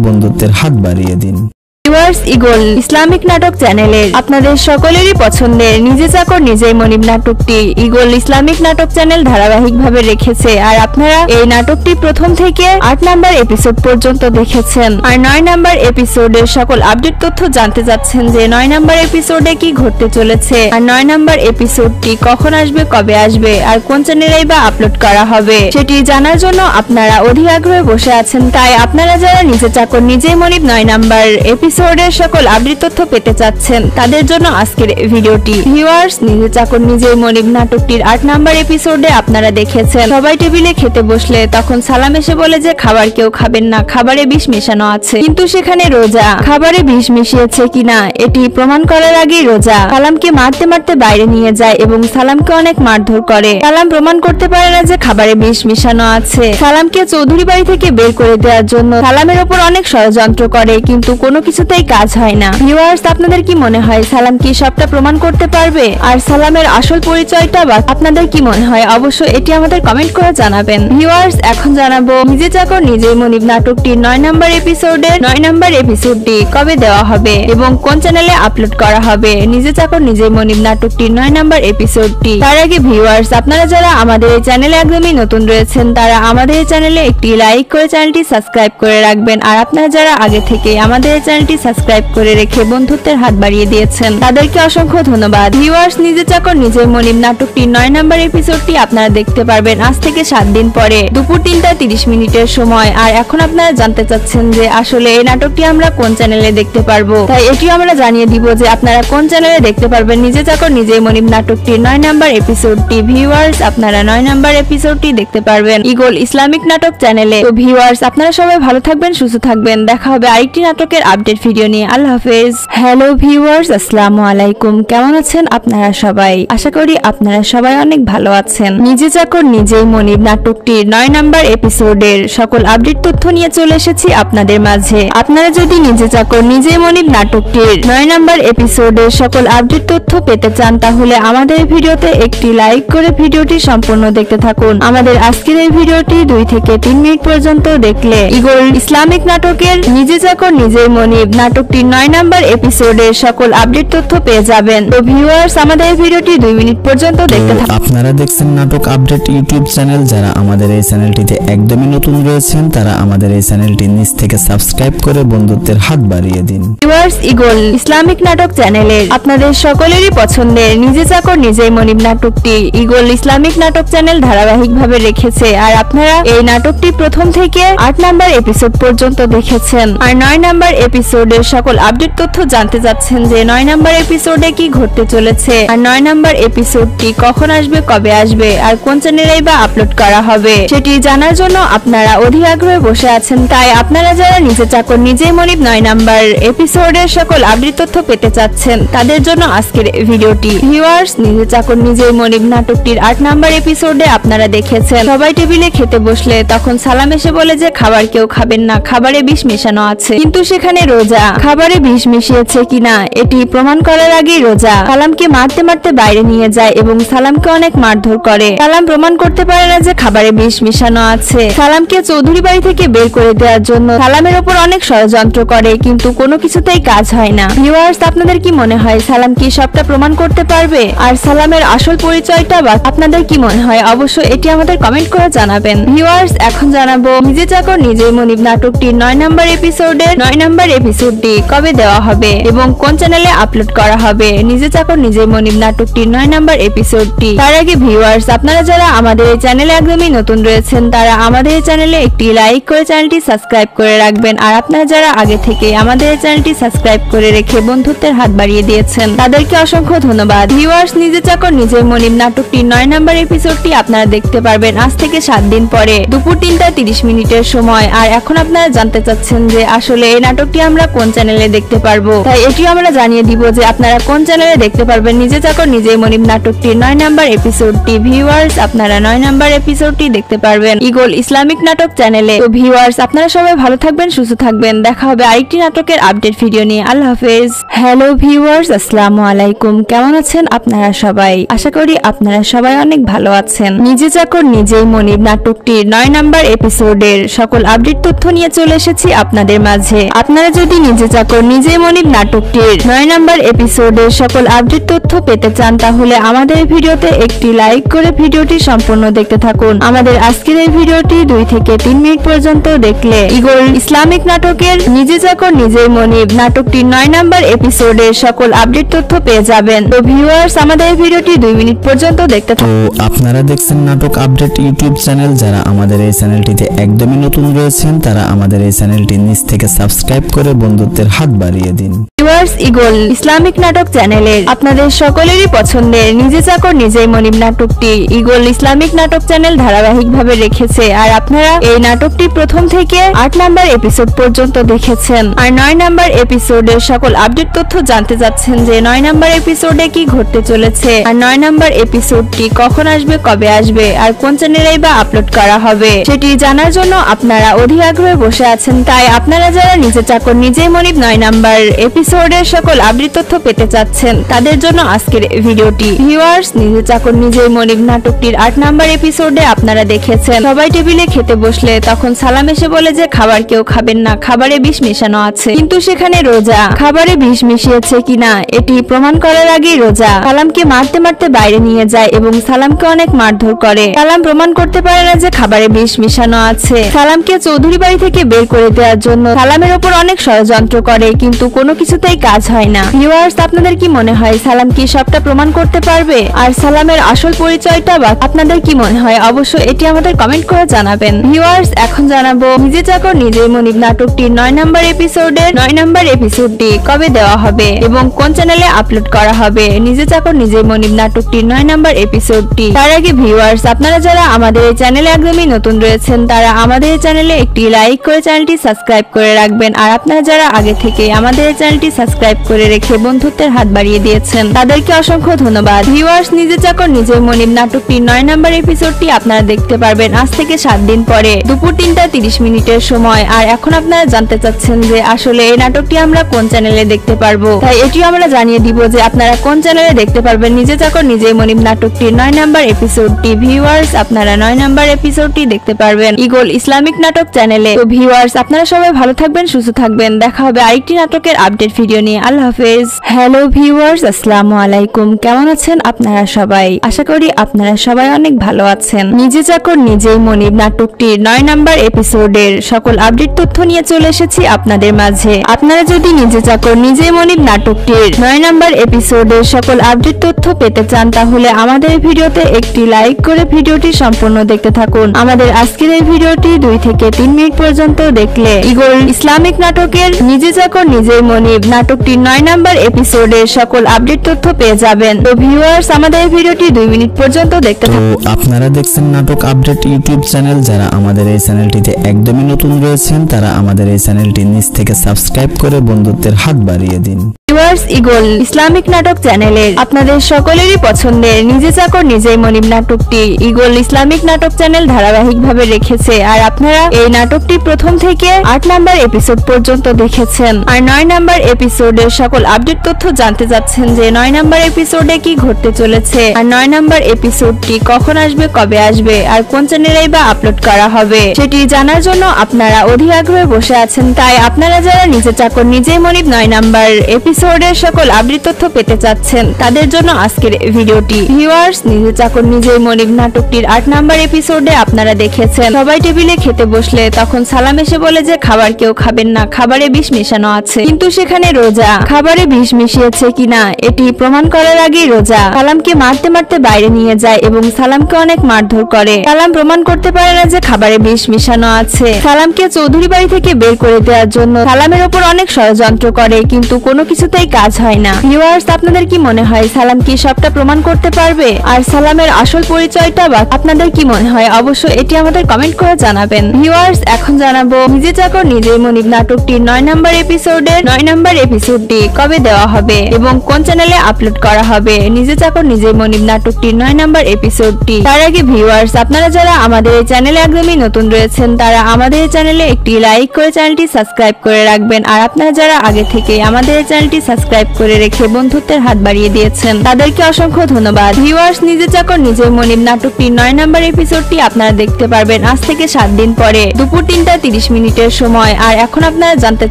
বন্ধুত্বের হাত বাড়িয়ে দিন। ভিউয়ার্স, ইগল ইসলামিক নাটক চ্যানেলে আপনাদের সকলেরই পছন্দের নিজে চাকর নিজেই মনিব নাটকটি ইগল ইসলামিক নাটক চ্যানেল ধারাবাহিকভাবে রেখেছে। আর আপনারা এই নাটকটি প্রথম থেকে 8 নম্বর এপিসোড পর্যন্ত দেখেছেন। আর 9 নম্বর এপিসোডের সকল আপডেট তথ্য জানতে চাচ্ছেন যে 9 নম্বর এপিসোডে কি ঘটতে চলেছে, আর 9 নম্বর এপিসোডটি কখন আসবে, কবে আসবে, আর কোন চ্যানেলেই বা আপলোড করা হবে সেটি জানার জন্য আপনারা অধীর আগ্রহে বসে আছেন। তাই আপনারা যারা নিজে চাকর নিজেই মনিব 9 নম্বর এপিসোডের সকল আপডেট তথ্য পেতে চাচ্ছেন তাদের জন্য আজকের ভিডিওটি। ভিউয়ার্স, নিজে চাকর নিজেই মনিব নাটকটির 8 নম্বর এপিসোডে আপনারা দেখেছেন সবাই টেবিলে খেতে বসলে তখন সালাম এসে বলে যে খাবার কেউ খাবেন না, খাবারে বিষ মেশানো আছে। কিন্তু সেখানে রোজা খাবারে বিষ মিশিয়েছে কিনা এটি প্রমাণ করার আগেই রোজা সালামকে মারতে মারতে বাইরে নিয়ে যায় এবং সালামকে অনেক মারধর করে। সালাম প্রমাণ করতে পারে না যে খাবারে বিষ মিশানো আছে। সালামকে চৌধুরী বাড়ি থেকে বের করে দেওয়ার জন্য সালামের ওপর অনেক ষড়যন্ত্র করে, কিন্তু কোনো কিছুতেই কাজ হয় না। ভিউয়ার্স, আপনাদের কি মনে হয় সালাম কি সবটা প্রমাণ করতে পারবে? আর সালামের আসল পরিচয়টা বা আপনাদের কি মনে হয়? অবশ্যই এটি আমাদের কমেন্ট করে জানাবেন। ভিউয়ার্স, এখন জানাবো নিজে চাকর নিজেই মনিব নাটকটির 9 নম্বর এপিসোডের 9 নম্বর এপিসোডটি কবে দেওয়া হবে এবং কোন চ্যানেলে আপলোড করা হবে। নিজে চাকর নিজেই মনিব নাটকটির 9 নম্বর এপিসোডটি। তার আগে ভিউয়ার্স, আপনারা যারা আমাদের এই চ্যানেলে একদমই নতুন রয়েছেন তারা আমাদের এই চ্যানেলে একটি লাইক করে চ্যানেলটি সাবস্ক্রাইব করে রাখবেন। আর আপনারা যারা আগে থেকে আমাদের এই চ্যানেলটি সাবস্ক্রাইব করে রেখে বন্ধুত্বের হাত বাড়িয়ে দিয়েছেন তাদেরকে অসংখ্য ধন্যবাদ। ভিউয়ার্স, নিজে চাকর নিজেই মনিব নাটকটির 9 নম্বর এপিসোডটি আপনারা দেখতে পারবেন আজ থেকে 7 দিন পরে দুপুর 3:30 সময়। আর এখন আপনারা জানতে চাচ্ছেন যে আসলে এই নাটকটি আমরা কোন চ্যানেলে দেখতে পারবো, তাই এটিও আমরা জানিয়ে দিব যে আপনারা কোন চ্যানেলে দেখতে পারবেন নিজে চাকর নিজেই মনিব নাটকটির 9 নম্বর এপিসোডটি। ভিউয়ার্স, আপনারা 9 নম্বর এপিসোডটি দেখতে পারবেন ইগল ইসলামিক নাটক চ্যানেলে। তো ভিউয়ার্স, আপনারা সবাই ভালো থাকবেন, সুস্থ থাকবেন। দেখা হবে আরেকটি নাটকের আপডেট ভিডিও নিয়ে। আল্লাহ হাফেজ। হ্যালো ভিউয়ার্স, আসসালামু আলাইকুম। কেমন আছেন আপনারা সবাই? আশা করি আপনারা সবাই অনেক ভালো আছেন। নিজে চাকর নিজেই মনিব নাটকটির 9 নম্বর এপিসোডের সকল আপডেট তথ্য নিয়ে চলে এসেছি আপনাদের মাঝে। আপনারা যদি নিজে চাকর নিজেই মনিব নাটকটির 9 নম্বর এপিসোডের সকল আপডেট তথ্য পেতে চান তাহলে আমাদের ভিডিওতে একটি লাইক করে ভিডিওটি সম্পূর্ণ দেখতে থাকুন। আমাদের আজকের এই ভিডিওটি 2 থেকে 3 মিনিট পর্যন্ত দেখলে ইগল ইসলামিক নাটকের নিজে চাকর নিজেই মনিব নাটকটির 9 নম্বর এপিসোডের সকল আপডেট তথ্য পেয়ে যাবেন। তো ভিউয়ার্স, আমাদের এই ভিডিওটি 2 মিনিট পর্যন্ত দেখতে থাকুন। আপনারা দেখছেন নাটক আপডেট ইউটিউব চ্যানেল। যারা আমাদের এই চ্যানেলটিতে একদমই নতুন রয়েছেন তারা আমাদের এই চ্যানেলটি নিচ থেকে সাবস্ক্রাইব করে বন্ধুত্বের হাত বাড়িয়ে দিন। ভিউয়ার্স, ইগল ইসলামিক নাটক চ্যানেলের আপনাদের সকলেরই পছন্দের নিজে চাকর নিজেই মনিব নাটকটি ইগল ইসলামিক নাটক চ্যানেল ধারাবাহিকভাবে রেখেছে। আর আপনারা এই নাটকটি প্রথম থেকে 8 নম্বর এপিসোড পর্যন্ত দেখেছেন। আর 9 নম্বর এপিসোড এপিসোডের সকল আপডেট তথ্য জানতে চাচ্ছেন যে 9 নম্বর এপিসোডে কি ঘটতে চলেছে আর 9 নম্বর এপিসোডটি কখন আসবে, কবে আসবে আর কোন চ্যানেলেই বা আপলোড করা হবে সেটি জানার জন্য আপনারা অধীর আগ্রহে বসে আছেন। তাই আপনারা যারা নিজে চাকর নিজেই মনিব 9 নম্বর এপিসোডের সকল আপডেট তথ্য পেতে চাচ্ছেন তাদের জন্য আজকের ভিডিওটি। ভিউয়ার্স, নিজে চাকর নিজেই মনিব নাটকটির 8 নম্বর এপিসোডে আপনারা দেখেছেন সবাই টেবিলে খেতে বসলে তখন সালাম এসে বলে যে খাবার কেউ খাবেন না, খাবারে বিষ মেশানো আছে। কিন্তু সেখানে রোজা খাবারে বিষ মিশিয়েছে কিনা এটি প্রমাণ করার আগেই রোজা সালামকে মারতে মারতে বাইরে নিয়ে যায় এবং সালামকে অনেক মারধর করে। সালাম প্রমাণ করতে পারে না যে খাবারে বিষ মিশানো আছে। সালামকে চৌধুরী বাড়ি থেকে বের করে দেওয়ার জন্য সালামের ওপর অনেক ষড়যন্ত্র করে কিন্তু কোনো কিছুতেই কাজ হয় না। ভিউয়ার্স, আপনাদের কি মনে হয় সালাম কি সবটা প্রমাণ করতে পারবে? আর সালামের আসল পরিচয়টা বা আপনাদের কি মনে হয় অবশ্যই এটি আমাদের কমেন্ট করে জানাবেন। ভিউয়ার্স, এখন জানাবো নিজে চাকর নিজেই মনিব নাটকটির 9 নম্বর এপিসোডের 9 নম্বর এপিসোডটি কবে দেওয়া হবে এবং কোন চ্যানেলে আপলোড করা হবে। নিজে চাকর নিজেই মনিব নাটকটির 9 নম্বর এপিসোডটি তার আগে ভিউয়ার্স, আপনারা যারা আমাদের এই চ্যানেলে একদমই নতুন রয়েছেন তারা আমাদের এই চ্যানেলে একটি লাইক করে চ্যানেলটি সাবস্ক্রাইব করে রাখবেন। আর আপনারা যারা আগে থেকে আমাদের এই চ্যানেলটি সাবস্ক্রাইব করে রেখে বন্ধুত্বের হাত বাড়িয়ে দিয়েছেন তাদেরকে অসংখ্য ধন্যবাদ। ভিউয়ার্স, নিজে চাকর নিজেই মনিব নাটকটির 9 নম্বর এপিসোডটি আপনারা দেখতে পারবেন আজ থেকে 7 দিন পরে দুপুর 3:30 সময়। আর এখন আপনারা জানতে চাচ্ছেন যে আসলে এই নাটকটি আমরা কোন চ্যানেলে দেখতে পারবো, তাই এটিও আমরা জানিয়ে দিব যে আপনারা কোন চ্যানেলে দেখতে পারবেন নিজে চাকর নিজেই মনিব নাটকটির 9 নম্বর এপিসোডটি। ভিউয়ার্স, আপনারা 9 নম্বর এপিসোডটি দেখতে পারবেন ইগল ইসলামিক নাটক চ্যানেলে। তো ভিউয়ার্স, আপনারা সবাই ভালো থাকবেন, সুস্থ থাকবেন। দেখা হবে আরেকটি নাটকের আপডেট ভিডিও নিয়ে। আল্লাহ হাফেজ। হ্যালো ভিউয়ার্স, আসসালামু আলাইকুম। কেমন আছেন আপনারা সবাই? আশা করি আপনারা সবাই অনেক ভালো আছেন। নিজে চাকর নিজেই মনিব নাটকটির 9 নম্বর এপিসোডের সকল আপডেট তথ্য নিয়ে চলে এসেছি আপনাদের মাঝে। আপনারা যদি নিজে চাকর নিজেই মনিব নাটকটির 9 নম্বর এপিসোডের সকল আপডেট তথ্য পেতে চান তাহলে আমাদের ভিডিওতে একটি লাইক করে ভিডিওটি সম্পূর্ণ দেখতে থাকুন। আমাদের আজকের এই ভিডিওটি 2 থেকে 3 মিনিট পর্যন্ত দেখলে ইগল ইসলামিক নাটকের নিজে চাকর নিজেই মনিব নাটকটির 9 নম্বর এপিসোডের সকল আপডেট তথ্য পেয়ে যাবেন। তো ভিউয়ার্স, আমাদের এই ভিডিওটি 2 মিনিট পর্যন্ত দেখতে থাকুন। তো আপনারা দেখছেন নাটক আপডেট ইউটিউব চ্যানেল। যারা আমাদের এই চ্যানেলটিতে একদমই নতুন রয়েছেন তারা আমাদের এই চ্যানেলটি নিচ থেকে সাবস্ক্রাইব করে বন্ধুত্বের হাত বাড়িয়ে দিন। ভিউয়ার্স, ইগল ইসলামিক নাটক চ্যানেলের আপনাদের সকলেরই পছন্দের নিজে চাকর নিজেই মনিব নাটকটি ইগল ইসলামিক নাটক চ্যানেল ধারাবাহিকভাবে রেখেছে। আর আপনারা এই নাটকটি প্রথম থেকে 8 নম্বর এপিসোড পর্যন্ত দেখেছেন। আর 9 নম্বর এপিসোডের সকল আপডেট তথ্য জানতে চাচ্ছেন যে 9 নম্বর এপিসোডে কি ঘটতে চলেছে আর 9 নম্বর এপিসোডটি কখন আসবে, কবে আসবে আর কোন চ্যানেলেই বা আপলোড করা হবে সেটি জানার জন্য আপনারা অধীর আগ্রহে বসে আছেন। তাই আপনারা যারা নিজে চাকর নিজেই মনিব 9 নম্বর এপিসোডের সকল আপডেট তথ্য পেতে চাচ্ছেন তাদের জন্য আজকের ভিডিওটি। ভিউয়ার্স, নিজে চাকর নিজেই মনিব নাটকটির 8 নম্বর এপিসোডে আপনারা দেখেছেন সবাই টেবিলে খেতে বসলে তখন সালাম এসে বলে যে খাবার কেউ খাবেন না, খাবারে বিষ মেশানো আছে। কিন্তু সেখানে রোজা খাবারে বিষ মিশিয়েছে কিনা এটি প্রমাণ করার আগেই রোজা সালামকে মারতে মারতে বাইরে নিয়ে যায় এবং সালামকে অনেক মারধর করে। সালাম প্রমাণ করতে পারে না যে খাবারে বিষ মিশানো আছে। সালামকে চৌধুরী বাড়ি থেকে বের করে দেওয়ার জন্য সালামের ওপর অনেক ষড়যন্ত্র করে কিন্তু কোনো কিছুতেই কাজ হয় না। ভিউয়ার্স, আপনাদের কি মনে হয় সালাম কি সবটা প্রমাণ করতে পারবে? আর সালামের আসল পরিচয়টা বা আপনাদের কি মনে হয় অবশ্যই এটি আমাদের কমেন্ট করে জানাবেন। ভিউয়ার্স, এখন জানাবো নিজে চাকর নিজেই মনিব নাটকটির 9 নম্বর এপিসোডের 9 নম্বর এপিসোডটি কবে দেওয়া হবে এবং কোন চ্যানেলে আপলোড করা হবে। নিজে চাকর নিজেই মনিব নাটকটির 9 নম্বর এপিসোডটি তার আগে ভিউয়ার্স, আপনারা যারা আমাদের এই চ্যানেলে একদমই নতুন রয়েছেন তারা আমাদের এই চ্যানেলে একটি লাইক করে চ্যানেলটি সাবস্ক্রাইব করে রাখবেন। আর আপনারা যারা আগে থেকে আমাদের এই চ্যানেলটি সাবস্ক্রাইব করে রেখে বন্ধুত্বের হাত বাড়িয়ে দিয়েছেন তাদেরকে অসংখ্য ধন্যবাদ। ভিউয়ার্স, নিজে চাকর নিজেই মনিব নাটকটির 9 নম্বর এপিসোডটি আপনারা দেখতে পারবেন আজ থেকে 7 দিন পরে দুপুর 3:30 সময়। আর এখন আপনারা জানতে চাচ্ছেন যে আসলে এই নাটকটি আমরা কোন চ্যানেলে দেখতে পারবো, তাই এটিও আমরা জানিয়ে দিব যে আপনারা কোন চ্যানেলে দেখতে পারবেন নিজে চাকর নিজেই মনিব নাটকটির 9 নম্বর এপিসোডটি। ভিউয়ার্স, আপনারা 9 নম্বর এপিসোডটি দেখতে পারবেন ইগল ইসলামিক নাটক চ্যানেলে। তো ভিউয়ার্স, আপনারা সবাই ভালো থাকবেন, সুস্থ থাকবেন। দেখা হবে আরেকটি নাটকের আপডেট ভিডিও নিয়ে। আল্লাহ হাফেজ। হ্যালো ভিউয়ার্স, আসসালামু আলাইকুম। কেমন আছেন আপনারা সবাই? আশা করি আপনারা সবাই অনেক ভালো আছেন। নিজে চাকর নিজেই মনিব নাটকটির 9 নম্বর এপিসোডের সকল আপডেট তথ্য নিয়ে চলে এসেছি আপনাদের মাঝে। আপনারা যদি নিজে চাকর নিজেই মনিব নাটকটির 9 নম্বর এপিসোডের সকল আপডেট তথ্য পেতে চান তাহলে আমাদের ভিডিওতে একটি লাইক করে ভিডিওটি সম্পূর্ণ দেখতে থাকুন। আমাদের আজকের এই ভিডিওটি 2 থেকে 3 মিনিট পর্যন্ত দেখলে ইগল ইসলামিক নাটকের নিজে চাকর নিজেই মনিব নাটকটির 9 নম্বর এপিসোডের সকল আপডেট তথ্য পেয়ে যাবেন। তো ভিউয়ার্স, আমাদের এই ভিডিওটি 2 মিনিট পর্যন্ত দেখতে থাকুন। আপনারা দেখছেন নাটক আপডেট ইউটিউব চ্যানেল। যারা আমাদের এই চ্যানেলটিতে একদমই নতুন রয়েছেন তারা আমাদের এই চ্যানেলটি নিচ থেকে সাবস্ক্রাইব করে বন্ধুত্বের হাত বাড়িয়ে দিন। ভিউয়ার্স, ইগল ইসলামিক নাটক চ্যানেলের আপনাদের সকলেরই পছন্দের নিজে চাকর নিজেই মনিব নাটকটি ইগল ইসলামিক নাটক চ্যানেল ধারাবাহিকভাবে রেখেছে। আর আপনারা এই নাটকটি প্রথম থেকে 8 নম্বর এপিসোড পর্যন্ত দেখেছেন। আর 9 নম্বর এপিসোডের সকল আপডেট তথ্য জানতে যাচ্ছেন যে 9 নম্বর এপিসোডে কি ঘটতে চলেছে, আর 9 নম্বর এপিসোডটি কখন আসবে, কবে আসবে, আর কোন চ্যানেলেই বা আপলোড করা হবে সেটি জানার জন্য আপনারা অধীর আগ্রহে বসে আছেন। তাই আপনারা যারা নিজে চাকর নিজেই মনিব 9 নম্বর এপিসোডের সকল আপডেট তথ্য পেতে চাচ্ছেন তাদের জন্য আজকের ভিডিওটি। ভিউয়ার্স, নিজে চাকর নিজেই মনিব নাটকটির 8 নম্বর এপিসোডে আপনারা দেখেছেন সবাই টেবিলে খেতে বসলে তখন সালাম এসে বলে যে খাবার কেউ খাবেন না, খাবারে বিষ মেশানো আছে। কিন্তু সেখানে রোজা খাবারে বিষ মিশিয়েছে কিনা এটি প্রমাণ করার আগেই রোজা সালামকে মারতে মারতে বাইরে নিয়ে যায় এবং সালামকে অনেক মারধর করে। সালাম প্রমাণ করতে পারে না যে খাবারে বিষ মিশানো আছে। সালামকে চৌধুরী বাড়ি থেকে বের করে দেওয়ার জন্য সালামের উপর অনেক ষড়যন্ত্র করে, কিন্তু কোনো কিছুতেই কাজ হয় না। ভিউয়ার্স, আপনাদের কি মনে হয় সালাম কি সবটা প্রমাণ করতে পারবে? আর সালামের আসল পরিচয়টা বা আপনাদের কি মনে হয় অবশ্যই এটি আমাদের কমেন্ট করে জানাবেন। ভিউয়ার্স, এখন জানাবো নিজে চাকর নিজেই মনিব নাটকটির 9 নম্বর এপিসোডের 9 নম্বর এপিসোডটি কবে দেওয়া হবে এবং কোন চ্যানেলে আপলোড করা হবে। নিজে চাকর নিজেই মনিব নাটকটির 9 নম্বর এপিসোডটি তার আগে ভিউয়ার্স, আপনারা যারা আমাদের এই চ্যানেলে একদমই নতুন রয়েছেন তারা আমাদের এই চ্যানেলে একটি লাইক করে চ্যানেলটি সাবস্ক্রাইব করে রাখবেন। আর আপনারা যারা আগে থেকে আমাদের এই চ্যানেলটি সাবস্ক্রাইব করে রেখে বন্ধুত্বের হাত বাড়িয়ে দিয়েছেন তাদেরকে অসংখ্য ধন্যবাদ। ভিউয়ার্স, নিজে চাকর নিজেই মনিব নাটকটির 9 নম্বর এপিসোডটি আপনারা দেখতে পারবেন আজ থেকে 7 দিন পরে দুপুর 3:30 মিনিটের সময়। আর এখন আপনারা জানতে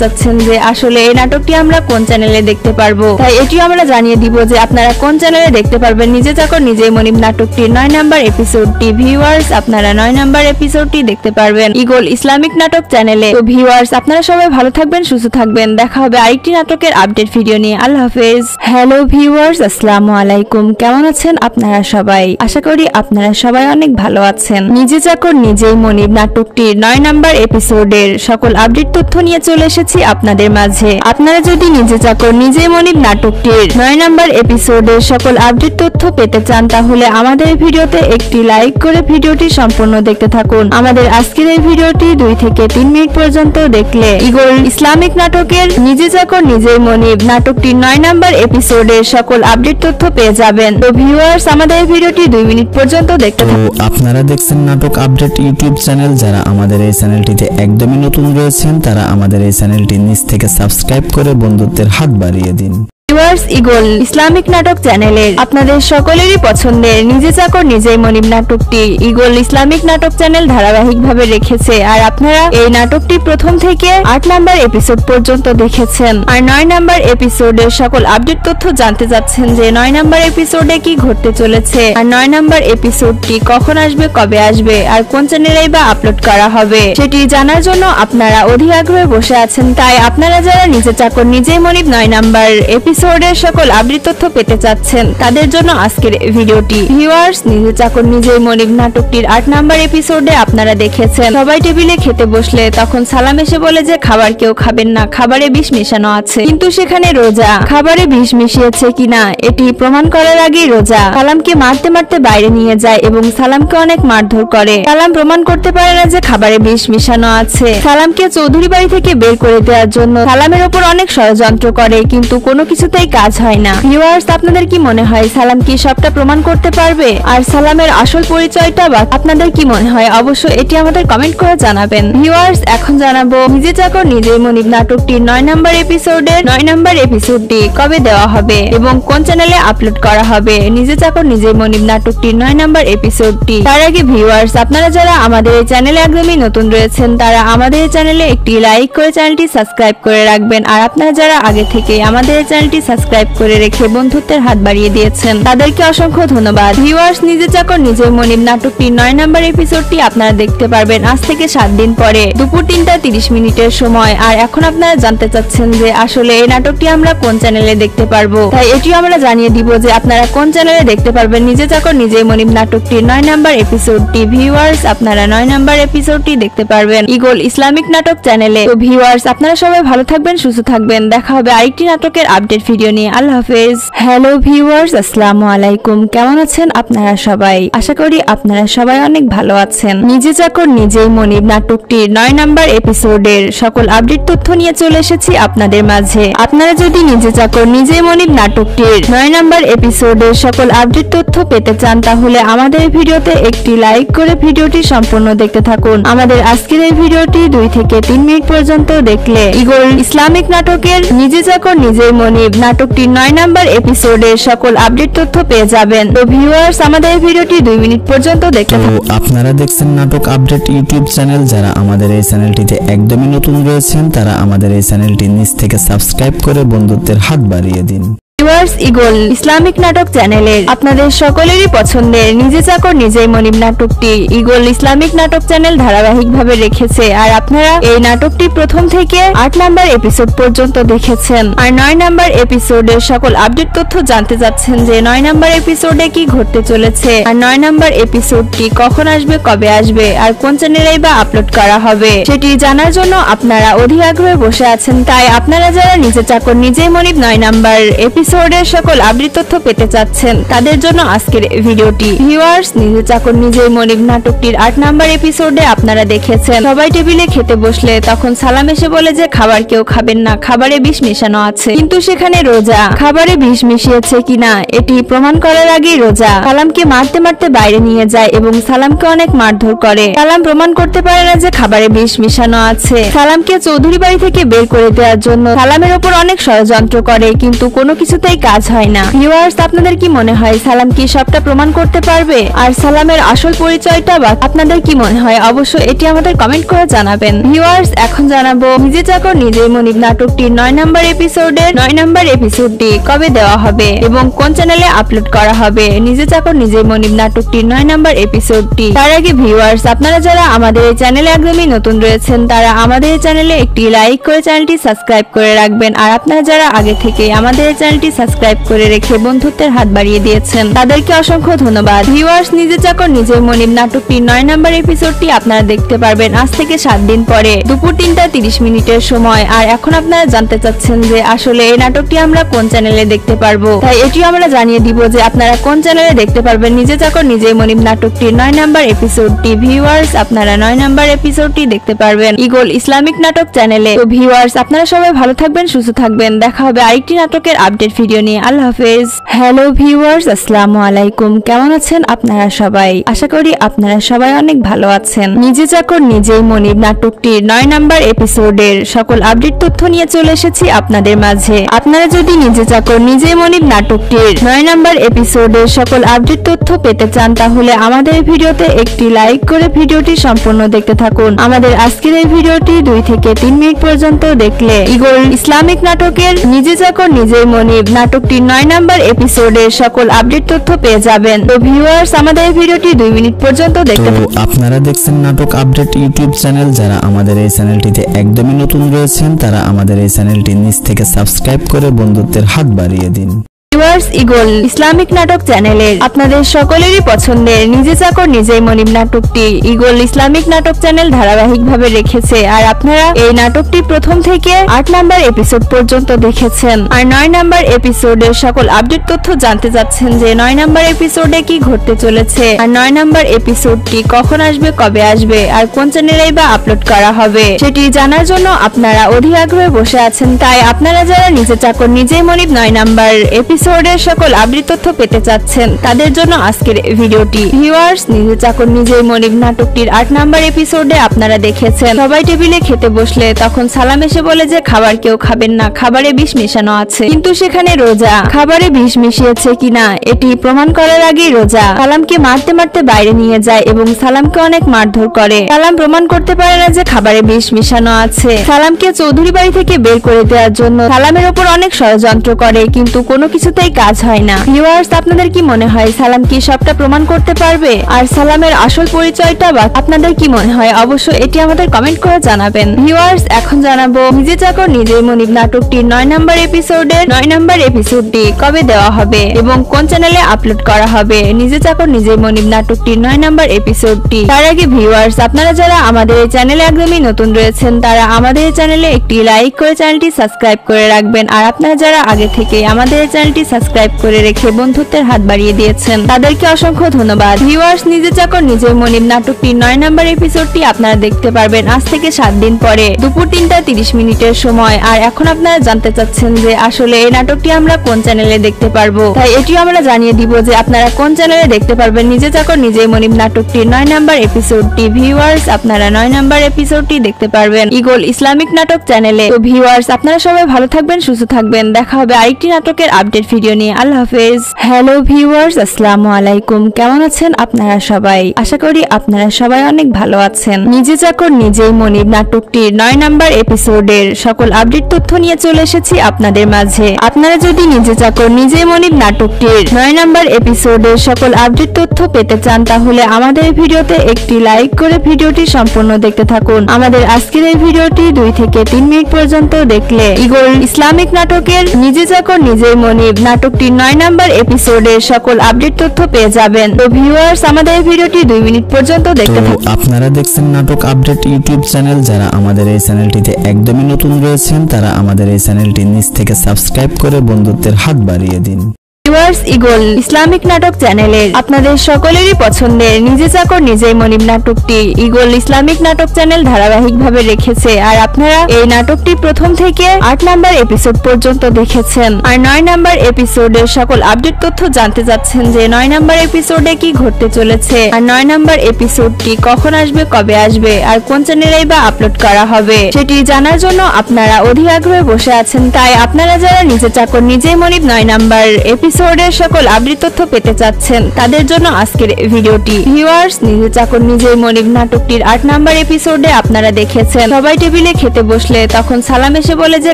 চাচ্ছেন যে আসলে এই নাটকটি আমরা কোন চ্যানেলে দেখতে পারবো, তাই এটিও আমরা জানিয়ে দিব যে আপনারা কোন চ্যানেলে দেখতে পারবেন নিজে চাকর নিজেই মনিব নাটকটির 9 নম্বর এপিসোডটি। ভিউয়ার্স, আপনারা 9 নম্বর এপিসোডটি দেখতে পারবেন ইগল ইসলামিক নাটক চ্যানেলে। তো ভিউয়ার্স, আপনারা সবাই ভালো থাকবেন, সুস্থ থাকবেন। দেখা হবে আরেকটি নাটকের আপডেট ভিডিও নিয়ে। আল্লাহ হাফেজ। হ্যালো ভিউয়ার্স, আসসালামু আলাইকুম। কেমন আছেন আপনারা সবাই? আশা করি আপনারা সবাই অনেক ভালো আছেন। নিজে চাকর নিজেই মনিব নাটকটির 9 নম্বর এপিসোডের সকল আপডেট তথ্য নিয়ে চলে এসেছি আপনাদের মাঝে। আপনারা যদি নিজে চাকর নিজেই মনিব নাটকটির 9 নম্বর এপিসোডের সকল আপডেট তথ্য পেতে চান তাহলে আমাদের ভিডিওতে একটি লাইক করে ভিডিওটি সম্পূর্ণ দেখতে থাকুন। আমাদের আজকের এই ভিডিওটি 2 থেকে 3 মিনিট পর্যন্ত দেখলে ইগল ইসলামিক নাটকের নিজে চাকর নিজেই মনিব নাটকটির 9 নম্বর এপিসোডের সকল আপডেট তথ্য পেয়ে যাবেন। তো ভিউয়ার্স, আমাদের এই ভিডিওটি 2 মিনিট পর্যন্ত দেখতে থাকুন। আপনারা দেখছেন নাটক আপডেট ইউটিউব চ্যানেল। যারা আমাদের এই চ্যানেলটিতে একদমই নতুন রয়েছেন তারা আমাদের এই চ্যানেলটি নিচ থেকে সাবস্ক্রাইব করে বন্ধুত্বের হাত বাড়িয়ে দিন। ভিউয়ার্স, ইগল ইসলামিক নাটক চ্যানেলের আপনাদের সকলেরই পছন্দের নিজে চাকর নিজেই মনিব নাটকটি ইগল ইসলামিক নাটক চ্যানেল ধারাবাহিকভাবে রেখেছে। আর আপনারা এই নাটকটি প্রথম থেকে 8 নম্বর এপিসোড পর্যন্ত দেখেছেন। আর 9 নম্বর এপিসোডের সকল আপডেট তথ্য জানতে যাচ্ছেন যে 9 নম্বর এপিসোডে কি ঘটতে চলেছে, আর 9 নম্বর এপিসোডটি কখন আসবে, কবে আসবে, আর কোন চ্যানেলেই বা আপলোড করা হবে সেটি জানার জন্য আপনারা অধীর আগ্রহে বসে আছেন। তাই আপনারা যারা নিজে চাকর নিজেই মনিব 9 নম্বর এপিসোডের সকল আপডেট তথ্য পেতে চাচ্ছেন তাদের জন্য আজকের ভিডিওটি। ভিউয়ার্স, নিজে চাকর নিজেই মনিব নাটকটির 8 নম্বর এপিসোডে আপনারা দেখেছেন সবাই টেবিলে খেতে বসলে তখন সালাম এসে বলে যে খাবার কেউ খাবেন না, খাবারে বিষ মেশানো আছে। কিন্তু সেখানে রোজা খাবারে বিষ মিশিয়েছে কিনা এটি প্রমাণ করার আগেই রোজা সালামকে মারতে মারতে বাইরে নিয়ে যায় এবং সালামকে অনেক মারধর করে। সালাম প্রমাণ করতে পারে না যে খাবারে বিষ মিশানো আছে। সালামকে চৌধুরী বাড়ি থেকে বের করে দেওয়ার জন্য সালামের উপর অনেক ষড়যন্ত্র করে, কিন্তু কোনো কিছু কিছুতেই কাজ হয় না। ভিউয়ার্স, আপনাদের কি মনে হয় সালাম কি সবটা প্রমাণ করতে পারবে? আর সালামের আসল পরিচয়টা বা আপনাদের কি মনে হয় অবশ্যই এটি আমাদের কমেন্ট করে জানাবেন। ভিউয়ার্স, এখন জানাবো নিজে চাকর নিজেই মনিব নাটকটির 9 নম্বর এপিসোডের 9 নম্বর এপিসোডটি কবে দেওয়া হবে এবং কোন চ্যানেলে আপলোড করা হবে। নিজে চাকর নিজেই মনিব নাটকটির 9 নম্বর এপিসোডটি। তার আগে ভিউয়ার্স, আপনারা যারা আমাদের এই চ্যানেলে একদমই নতুন রয়েছেন তারা আমাদের এই চ্যানেলে একটি লাইক করে চ্যানেলটি সাবস্ক্রাইব করে রাখবেন। আর আপনারা যারা আগে থেকে আমাদের এই চ্যানেলটি সাবস্ক্রাইব করে রেখে বন্ধুত্বের হাত বাড়িয়ে দিয়েছেন তাদেরকে অসংখ্য ধন্যবাদ। ভিউয়ার্স, নিজে চাকর নিজেই মনিব নাটকটির 9 নম্বর এপিসোডটি আপনারা দেখতে পারবেন আজ থেকে 7 দিন পরে দুপুর 3:30 সময়। আর এখন আপনারা জানতে চাচ্ছেন যে আসলে এই নাটকটি আমরা কোন চ্যানেলে দেখতে পারবো, তাই এটিও আমরা জানিয়ে দিব যে আপনারা কোন চ্যানেলে দেখতে পারবেন নিজে চাকর নিজেই মনিব নাটকটির 9 নম্বর এপিসোডটি। ভিউয়ার্স, আপনারা 9 নম্বর এপিসোডটি দেখতে পারবেন ইগল ইসলামিক নাটক চ্যানেলে। তো ভিউয়ার্স, আপনারা সবাই ভালো থাকবেন, সুস্থ থাকবেন। দেখা হবে আরেকটি নাটকের আপডেট ভিডিও নিয়ে। আল্লাহ হাফেজ। হ্যালো ভিউয়ার্স, আসসালামু আলাইকুম। কেমন আছেন আপনারা সবাই? আশা করি আপনারা সবাই অনেক ভালো আছেন। নিজে চাকর নিজেই মনিব নাটকটির 9 নম্বর এপিসোডের সকল আপডেট তথ্য নিয়ে চলে এসেছি আপনাদের মাঝে। আপনারা যদি নিজে চাকর নিজেই মনিব নাটকটির 9 নম্বর এপিসোডের সকল আপডেট তথ্য পেতে চান তাহলে আমাদের এই ভিডিওতে একটি লাইক করে ভিডিওটি সম্পূর্ণ দেখতে থাকুন। আমাদের আজকের এই ভিডিওটি 2 থেকে 3 মিনিট পর্যন্ত দেখলে ইগল ইসলামিক নাটকের নিজে চাকর নিজেই মনিব নাটকটির 9 নম্বর এপিসোডের সকল আপডেট তথ্য পেয়ে যাবেন। তো ভিউয়ার্স, আমাদের এই ভিডিওটি 2 মিনিট পর্যন্ত দেখতে থাকুন। আপনারা দেখছেন নাটক আপডেট ইউটিউব চ্যানেল। যারা আমাদের এই চ্যানেলটিতে একদমই নতুন রয়েছেন তারা আমাদের এই চ্যানেলটি নিচ থেকে সাবস্ক্রাইব করে বন্ধুত্বের হাত বাড়িয়ে দিন। ভিউয়ার্স, ইগল ইসলামিক নাটক চ্যানেলের আপনাদের সকলেরই পছন্দের নিজে চাকর নিজেই মনিব নাটকটি ইগল ইসলামিক নাটক চ্যানেল ধারাবাহিকভাবে রেখেছে। আর আপনারা এই নাটকটি প্রথম থেকে 8 নম্বর এপিসোড পর্যন্ত দেখেছেন। আর 9 নম্বর এপিসোডের সকল আপডেট তথ্য জানতে চাচ্ছেন যে 9 নম্বর এপিসোডে কি ঘটতে চলেছে, আর 9 নম্বর এপিসোডটি কখন আসবে, কবে আসবে, আর কোন চ্যানেলেই বা আপলোড করা হবে সেটি জানার জন্য আপনারা অধীর আগ্রহে বসে আছেন। তাই আপনারা যারা নিজে চাকর নিজেই মনিব 9 নম্বর এপিসোডের সকল আপডেট তথ্য পেতে চাচ্ছেন তাদের জন্য আজকের ভিডিওটি। ভিউয়ার্স, নিজে চাকর নিজেই মনিব নাটকটির 8 নম্বর এপিসোডে আপনারা দেখেছেন সবাই টেবিলে খেতে বসলে তখন সালাম এসে বলে যে খাবার কেউ খাবেন না, খাবারে বিষ মেশানো আছে। কিন্তু সেখানে রোজা খাবারে বিষ মিশিয়েছে কিনা এটি প্রমাণ করার আগেই রোজা সালামকে মারতে মারতে বাইরে নিয়ে যায় এবং সালামকে অনেক মারধর করে। সালাম প্রমাণ করতে পারে না যে খাবারে বিষ মিশানো আছে। সালামকে চৌধুরী বাড়ি থেকে বের করে দেওয়ার জন্য সালামের উপর অনেক ষড়যন্ত্র করে, কিন্তু কোনো কিছুতেই কাজ হয় না। ভিউয়ার্স, আপনাদের কি মনে হয় সালাম কি সবটা প্রমাণ করতে পারবে? আর সালামের আসল পরিচয়টা বা আপনাদের কি মনে হয় অবশ্যই এটি আমাদের কমেন্ট করে জানাবেন। ভিউয়ার্স, এখন জানাবো নিজে চাকর নিজেই মনিব নাটকটির 9 নম্বর এপিসোডের 9 নম্বর এপিসোডটি কবে দেওয়া হবে এবং কোন চ্যানেলে আপলোড করা হবে। নিজে চাকর নিজেই মনিব নাটকটির 9 নম্বর এপিসোডটি। তার আগে ভিউয়ার্স, আপনারা যারা আমাদের এই চ্যানেলে একদমই নতুন রয়েছেন তারা আমাদের এই চ্যানেলে একটি লাইক করে চ্যানেলটি সাবস্ক্রাইব করে রাখবেন। আর আপনারা যারা আগে থেকে আমাদের এই চ্যানেলটি সাবস্ক্রাইব করে রেখে বন্ধুত্বের হাত বাড়িয়ে দিয়েছেন তাদেরকে অসংখ্য ধন্যবাদ। ভিউয়ার্স, নিজে চাকর নিজেই মনিব নাটকটির 9 নম্বর এপিসোডটি আপনারা দেখতে পারবেন আজ থেকে 7 দিন পরে দুপুর 3:30 সময়। আর এখন আপনারা জানতে চাচ্ছেন যে আসলে এই নাটকটি আমরা কোন চ্যানেলে দেখতে পারবো, তাই এটিও আমরা জানিয়ে দিব যে আপনারা কোন চ্যানেলে দেখতে পারবেন নিজে চাকর নিজেই মনিব নাটকটির 9 নম্বর এপিসোডটি। ভিউয়ার্স, আপনারা 9 নম্বর এপিসোডটি দেখতে পারবেন ইগল ইসলামিক নাটক চ্যানেলে। তো ভিউয়ার্স, আপনারা সবাই ভালো থাকবেন, সুস্থ থাকবেন। দেখা হবে আরেকটি নাটকের আপডেট ভিডিও নিয়ে। আল্লাহ হাফেজ। হ্যালো ভিউয়ার্স, আসসালামু আলাইকুম। কেমন আছেন আপনারা সবাই? আশা করি আপনারা সবাই অনেক ভালো আছেন। নিজে চাকর নিজেই মনিব নাটকটির 9 নম্বর এপিসোডের সকল আপডেট তথ্য নিয়ে চলে এসেছি আপনাদের মাঝে। আপনারা যদি নিজে চাকর নিজেই মনিব নাটকটির 9 নম্বর এপিসোডের সকল আপডেট তথ্য পেতে চান তাহলে আমাদের এই ভিডিওতে একটি লাইক করে ভিডিওটি সম্পূর্ণ দেখতে থাকুন। আমাদের আজকের এই ভিডিওটি 2 থেকে 3 মিনিট পর্যন্ত দেখলে ইগল ইসলামিক নাটকের নিজে চাকর নিজেই মনিব নাটকটির 9 নম্বর এপিসোডের সকল আপডেট তথ্য পেয়ে যাবেন। তো ভিউয়ার্স, আমাদের এই ভিডিওটি 2 মিনিট পর্যন্ত দেখতে থাকুন। আপনারা দেখছেন নাটক আপডেট ইউটিউব চ্যানেল। যারা আমাদের এই চ্যানেলটিতে একদমই নতুন রয়েছেন তারা আমাদের এই চ্যানেলটি নিচ থেকে সাবস্ক্রাইব করে বন্ধুত্বের হাত বাড়িয়ে দিন। ভিউয়ার্স, ইগল ইসলামিক নাটক চ্যানেলের আপনাদের সকলেরই পছন্দের নিজে চাকর নিজেই মনিব নাটকটি ইগল ইসলামিক নাটক চ্যানেল ধারাবাহিকভাবে রেখেছে। আর আপনারা এই নাটকটি প্রথম থেকে 8 নাম্বার এপিসোড পর্যন্ত দেখেছেন। আর 9 নাম্বার এপিসোডের সকল আপডেট তথ্য জানতে চাচ্ছেন যে 9 নাম্বার এপিসোডে কি ঘটতে চলেছে, আর 9 নাম্বার এপিসোডটি কখন আসবে, কবে আসবে, আর কোন চ্যানেলেই বা আপলোড করা হবে সেটি জানার জন্য আপনারা অধীর আগ্রহে বসে আছেন। তাই আপনারা যারা নিজে চাকর নিজেই মনিব 9 নাম্বার এপিসোডের সকল আপডেট তথ্য পেতে চাচ্ছেন তাদের জন্য আজকের ভিডিওটি। ভিউয়ার্স, নিজে চাকর নিজেই মনিব নাটকটির 8 নাম্বার এপিসোডে আপনারা দেখেছেন সবাই টেবিলে খেতে বসলে তখন সালাম এসে বলে যে খাবার কেউ খাবেন না, খাবারে বিষ মেশানো আছে। কিন্তু সেখানে রোজা খাবারে বিষ মিশিয়েছে কিনা এটি প্রমাণ করার আগেই রোজা সালামকে মারতে মারতে বাইরে নিয়ে যায় এবং সালামকে অনেক মারধর করে। সালাম প্রমাণ করতে পারে না যে খাবারে বিষ মিশানো আছে। সালামকে চৌধুরী বাড়ি থেকে বের করে দেওয়ার জন্য সালামের উপর অনেক ষড়যন্ত্র করে, কিন্তু কোনো কিছুতেই কাজ হয় না। ভিউয়ার্স, আপনাদের কি মনে হয় সালাম কি সবটা প্রমাণ করতে পারবে? আর সালামের আসল পরিচয়টা বা আপনাদের কি মনে হয় অবশ্যই এটি আমাদের কমেন্ট করে জানাবেন। ভিউয়ার্স, এখন জানাবো নিজে চাকর নিজেই মনিব নাটকটির 9 নাম্বার এপিসোডের 9 নাম্বার এপিসোডটি কবে দেওয়া হবে এবং কোন চ্যানেলে আপলোড করা হবে নিজে চাকর নিজেই মনিব নাটকটির 9 নাম্বার এপিসোডটি। তার আগে ভিউয়ার্স, আপনারা যারা আমাদের এই চ্যানেলে একদমই নতুন রয়েছেন তারা আমাদের এই চ্যানেলে একটি লাইক করে চ্যানেলটি সাবস্ক্রাইব করে রাখবেন। আর আপনারা যারা আগে থেকে আমাদের এই চ্যানেলটি সাবস্ক্রাইব করে রেখে বন্ধুত্বের হাত বাড়িয়ে দিয়েছেন তাদেরকে অসংখ্য ধন্যবাদ। ভিউয়ার্স, নিজে চাকর নিজেই মনিব নাটকটির 9 নাম্বার এপিসোডটি আপনারা দেখতে পারবেন আজ থেকে 7 দিন পরে দুপুর 3:30 সময়। আর এখন আপনারা জানতে চাচ্ছেন যে আসলে এই নাটকটি আমরা কোন চ্যানেলে দেখতে পারবো, তাই এটিও আমরা জানিয়ে দিব যে আপনারা কোন চ্যানেলে দেখতে পারবেন নিজে চাকর নিজেই মনিব নাটকটির 9 নাম্বার এপিসোডটি। ভিউয়ার্স, আপনারা 9 নাম্বার এপিসোডটি দেখতে পারবেন ইগল ইসলামিক নাটক চ্যানেলে। তো ভিউয়ার্স, আপনারা সবাই ভালো থাকবেন, সুস্থ থাকবেন। দেখা হবে আরেকটি নাটকের আপডেট ভিডিও নিয়ে। আল্লাহ হাফেজ। হ্যালো ভিউয়ার্স, আসসালামু আলাইকুম। কেমন আছেন আপনারা সবাই? আশা করি আপনারা সবাই অনেক ভালো আছেন। নিজে চাকর নিজেই মনিব নাটকটির 9 নাম্বার এপিসোডের সকল আপডেট তথ্য নিয়ে চলে এসেছি আপনাদের মাঝে। আপনারা যদি নিজে চাকর নিজেই মনিব নাটকটির 9 নাম্বার এপিসোডের সকল আপডেট তথ্য পেতে চান তাহলে আমাদের ভিডিওতে একটি লাইক করে ভিডিওটি সম্পূর্ণ দেখতে থাকুন। আমাদের আজকের এই ভিডিওটি 2 থেকে 3 মিনিট পর্যন্ত দেখলে ইগল ইসলামিক নাটকের নিজে চাকর নিজেই মনিব নাটকটির 9 নাম্বার এপিসোডের সকল আপডেট তথ্য পেয়ে যাবেন। তো ভিউয়ার্স, আমাদের এই ভিডিওটি 2 মিনিট পর্যন্ত দেখতে থাকুন। আপনারা দেখছেন নাটক আপডেট ইউটিউব চ্যানেল। যারা আমাদের এই চ্যানেলটিতে একদমই নতুন রয়েছেন তারা আমাদের এই চ্যানেলটি নিচ থেকে সাবস্ক্রাইব করে বন্ধুত্বের হাত বাড়িয়ে দিন। ভিউয়ার্স, ইগল ইসলামিক নাটক চ্যানেলের আপনাদের সকলেরই পছন্দের নিজে চাকর নিজেই মনিব নাটকটি ইগল ইসলামিক নাটক চ্যানেল ধারাবাহিকভাবে রেখেছে। আর আপনারা এই নাটকটি প্রথম থেকে 8 নাম্বার এপিসোড পর্যন্ত দেখেছেন। আর 9 নাম্বার এপিসোডের সকল আপডেট তথ্য জানতে চাচ্ছেন যে 9 নাম্বার এপিসোডে কি ঘটতে চলেছে, আর 9 নাম্বার এপিসোডটি কখন আসবে, কবে আসবে, আর কোন চ্যানেলেই বা আপলোড করা হবে সেটি জানার জন্য আপনারা অধীর আগ্রহে বসে আছেন। তাই আপনারা যারা নিজে চাকর নিজেই মনিব 9 নাম্বার এপিসোডের সকল আপডেট তথ্য পেতে চাচ্ছেন তাদের জন্য আজকের ভিডিওটি। ভিউয়ার্স, নিজে চাকর নিজেই মনিব নাটকটির 8 নাম্বার এপিসোডে আপনারা দেখেছেন সবাই টেবিলে খেতে বসলে তখন সালাম এসে বলে যে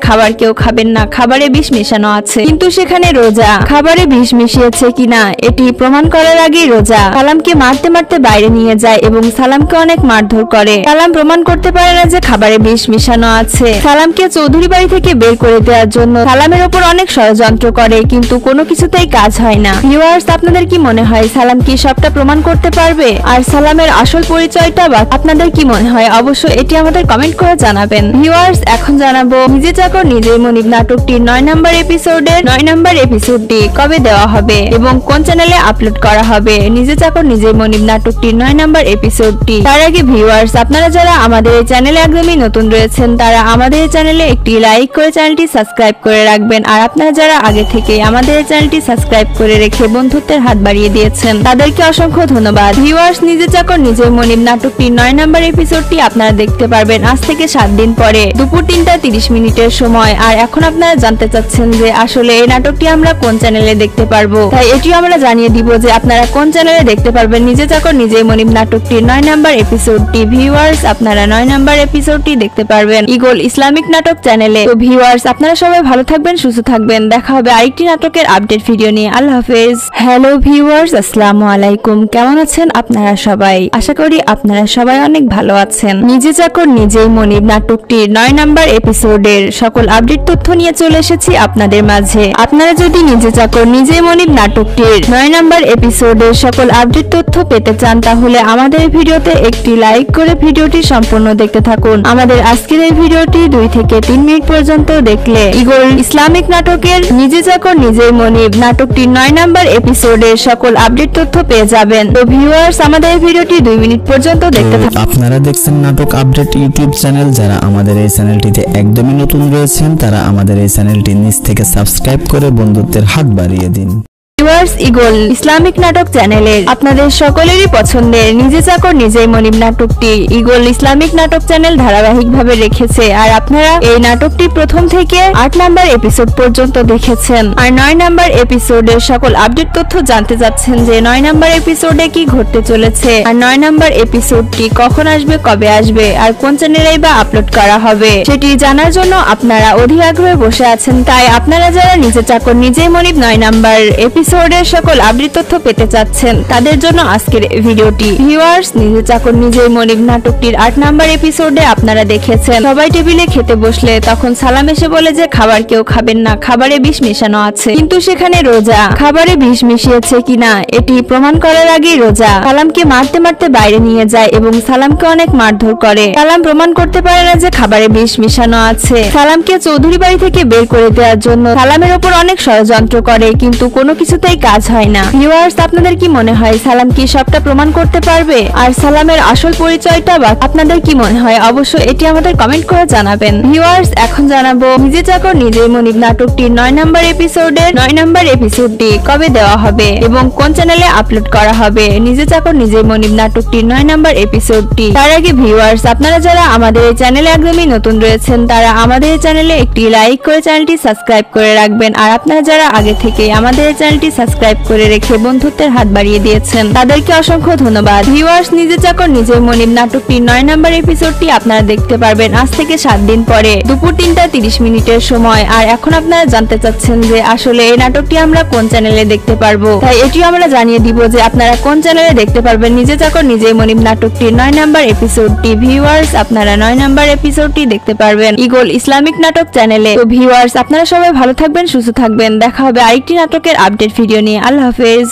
খাবার কেউ খাবেন না, খাবারে বিষ মেশানো আছে। কিন্তু সেখানে রোজা খাবারে বিষ মিশিয়েছে কিনা এটি প্রমাণ করার আগেই রোজা সালামকে মারতে মারতে বাইরে নিয়ে যায় এবং সালামকে অনেক মারধর করে। সালাম প্রমাণ করতে পারে না যে খাবারে বিষ মিশানো আছে। সালামকে চৌধুরী বাড়ি থেকে বের করে দেওয়ার জন্য সালামের উপর অনেক ষড়যন্ত্র করে, কিন্তু কোনো কিছুতেই কাজ হয় না। ভিউয়ার্স, আপনাদের কি মনে হয় সালাম কি সবটা প্রমাণ করতে পারবে? আর সালামের আসল পরিচয়টা বা আপনাদের কি মনে হয় অবশ্যই এটি আমাদের কমেন্ট করে জানাবেন। ভিউয়ার্স, এখন জানাবো নিজে চাকর নিজেই মনিব নাটকটির 9 নাম্বার এপিসোডের 9 নাম্বার এপিসোডটি কবে দেওয়া হবে এবং কোন চ্যানেলে আপলোড করা হবে নিজে চাকর নিজেই মনিব নাটকটির 9 নাম্বার এপিসোডটি। তার আগে ভিউয়ার্স, আপনারা যারা আমাদের এই চ্যানেলে একদমই নতুন রয়েছেন তারা আমাদের এই চ্যানেলে একটি লাইক করে চ্যানেলটি সাবস্ক্রাইব করে রাখবেন। আর আপনারা যারা আগে থেকে আমাদের এই চ্যানেলটি সাবস্ক্রাইব করে রেখে বন্ধুত্বের হাত বাড়িয়ে দিয়েছেন তাদেরকে অসংখ্য ধন্যবাদ। ভিউয়ার্স, নিজে চাকর নিজেই মনিব নাটকটির 9 নাম্বার এপিসোডটি আপনারা দেখতে পারবেন আজ থেকে 7 দিন পরে দুপুর 3:30 সময়। আর এখন আপনারা জানতে চাচ্ছেন যে আসলে এই নাটকটি আমরা কোন চ্যানেলে দেখতে পারবো, তাই এটিও আমরা জানিয়ে দিব যে আপনারা কোন চ্যানেলে দেখতে পারবেন নিজে চাকর নিজেই মনিব নাটকটির 9 নাম্বার এপিসোডটি। ভিউয়ার্স, আপনারা 9 নাম্বার এপিসোডটি দেখতে পারবেন ইগল ইসলামিক নাটক চ্যানেলে। তো ভিউয়ার্স, আপনারা সবাই ভালো থাকবেন, সুস্থ থাকবেন। দেখা হবে আরেকটি নাটকের আপডেট ভিডিও নিয়ে। আল্লাহ হাফেজ। হ্যালো ভিউয়ার্স, আসসালামু আলাইকুম। কেমন আছেন আপনারা সবাই? আশা করি আপনারা সবাই অনেক ভালো আছেন। নিজে চাকর নিজেই মনিব নাটকটির 9 নাম্বার এপিসোডের সকল আপডেট তথ্য নিয়ে চলে এসেছি আপনাদের মাঝে। আপনারা যদি নিজে চাকর নিজেই মনিব নাটকটির 9 নাম্বার এপিসোডের সকল আপডেট তথ্য পেতে চান তাহলে আমাদের ভিডিওতে একটি লাইক করে ভিডিওটি সম্পূর্ণ দেখতে থাকুন। আমাদের আজকের এই ভিডিওটি 2 থেকে 3 মিনিট পর্যন্ত দেখলে ইগল ইসলামিক নাটকের নিজে চাকর নিজেই মনিব নাটকটির 9 নাম্বার এপিসোডের সকল আপডেট তথ্য পেয়ে যাবেন। তো ভিউয়ার্স, আমাদের এই ভিডিওটি 2 মিনিট পর্যন্ত দেখতে থাকুন। আপনারা দেখছেন নাটক আপডেট ইউটিউব চ্যানেল। যারা আমাদের এই চ্যানেলটিতে একদমই নতুন রয়েছেন তারা আমাদের এই চ্যানেলটি নিচ থেকে সাবস্ক্রাইব করে বন্ধুত্বের হাত বাড়িয়ে দিন। ভিউয়ার্স, ইগল ইসলামিক নাটক চ্যানেলের আপনাদের সকলেরই পছন্দের নিজে চাকর নিজেই মনিব নাটকটি ইগল ইসলামিক নাটক চ্যানেল ধারাবাহিকভাবে রেখেছে। আর আপনারা এই নাটকটি প্রথম থেকে 8 নাম্বার এপিসোড পর্যন্ত দেখেছেন। আর 9 নাম্বার এপিসোডের সকল আপডেট তথ্য জানতে যাচ্ছেন যে 9 নাম্বার এপিসোডে কি ঘটতে চলেছে, আর 9 নাম্বার এপিসোডটি কখন আসবে, কবে আসবে, আর কোন চ্যানেলেই বা আপলোড করা হবে সেটি জানার জন্য আপনারা অধীর আগ্রহে বসে আছেন। তাই আপনারা যারা নিজে চাকর নিজেই মনিব 9 নাম্বার এপিসোডের সকল আপডেট তথ্য পেতে চাচ্ছেন তাদের জন্য আজকের ভিডিওটি। ভিউয়ার্স, নিজে চাকর নিজেই মনিব নাটকটির 8 নাম্বার এপিসোডে আপনারা দেখেছেন সবাই টেবিলে খেতে বসলে তখন সালাম এসে বলে যে খাবার কেউ খাবেন না, খাবারে বিষ মেশানো আছে। কিন্তু সেখানে রোজা খাবারে বিষ মিশিয়েছে কিনা এটি প্রমাণ করার আগেই রোজা সালামকে মারতে মারতে বাইরে নিয়ে যায় এবং সালামকে অনেক মারধর করে। সালাম প্রমাণ করতে পারে না যে খাবারে বিষ মিশানো আছে। সালামকে চৌধুরী বাড়ি থেকে বের করে দেওয়ার জন্য সালামের উপর অনেক ষড়যন্ত্র করে, কিন্তু কোনো কিছুতেই কাজ হয় না। ভিউয়ার্স, আপনাদের কি মনে হয় সালাম কি সবটা প্রমাণ করতে পারবে? আর সালামের আসল পরিচয়টা বা আপনাদের কি মনে হয় অবশ্যই এটি আমাদের কমেন্ট করে জানাবেন। ভিউয়ার্স, এখন জানাবো নিজে চাকর নিজেই মনিব নাটকটির 9 নাম্বার এপিসোডের 9 নাম্বার এপিসোডটি কবে দেওয়া হবে এবং কোন চ্যানেলে আপলোড করা হবে। নিজে চাকর নিজেই মনিব নাটকটির 9 নাম্বার এপিসোডটি তার আগে ভিউয়ার্স, আপনারা যারা আমাদের এই চ্যানেলে একদমই নতুন রয়েছেন তারা আমাদের এই চ্যানেলে একটি লাইক করে চ্যানেলটি সাবস্ক্রাইব করে রাখবেন। আর আপনারা যারা আগে থেকে আমাদের এই চ্যানেলটি সাবস্ক্রাইব করে রেখে বন্ধুত্বের হাত বাড়িয়ে দিয়েছেন তাদেরকে অসংখ্য ধন্যবাদ। ভিউয়ার্স, নিজে চাকর নিজেই মনিব নাটকটির 9 নাম্বার এপিসোডটি আপনারা দেখতে পারবেন আজ থেকে 7 দিন পরে দুপুর 3:30 মিনিটের সময়। আর এখন আপনারা জানতে চাচ্ছেন যে আসলে এই নাটকটি আমরা কোন চ্যানেলে দেখতে পারবো, তাই এটিও আমরা জানিয়ে দিব যে আপনারা কোন চ্যানেলে দেখতে পারবেন নিজে চাকর নিজেই মনিব নাটকটির 9 নাম্বার এপিসোডটি। ভিউয়ার্স, আপনারা 9 নাম্বার এপিসোডটি দেখতে পারবেন ইগল ইসলামিক নাটক চ্যানেলে। তো ভিউয়ার্স, আপনারা সবাই ভালো থাকবেন, সুস্থ থাকবেন। দেখা হবে আরেকটি নাটকের আপডেট ভিডিও নিয়ে। আল্লাহ হাফেজ।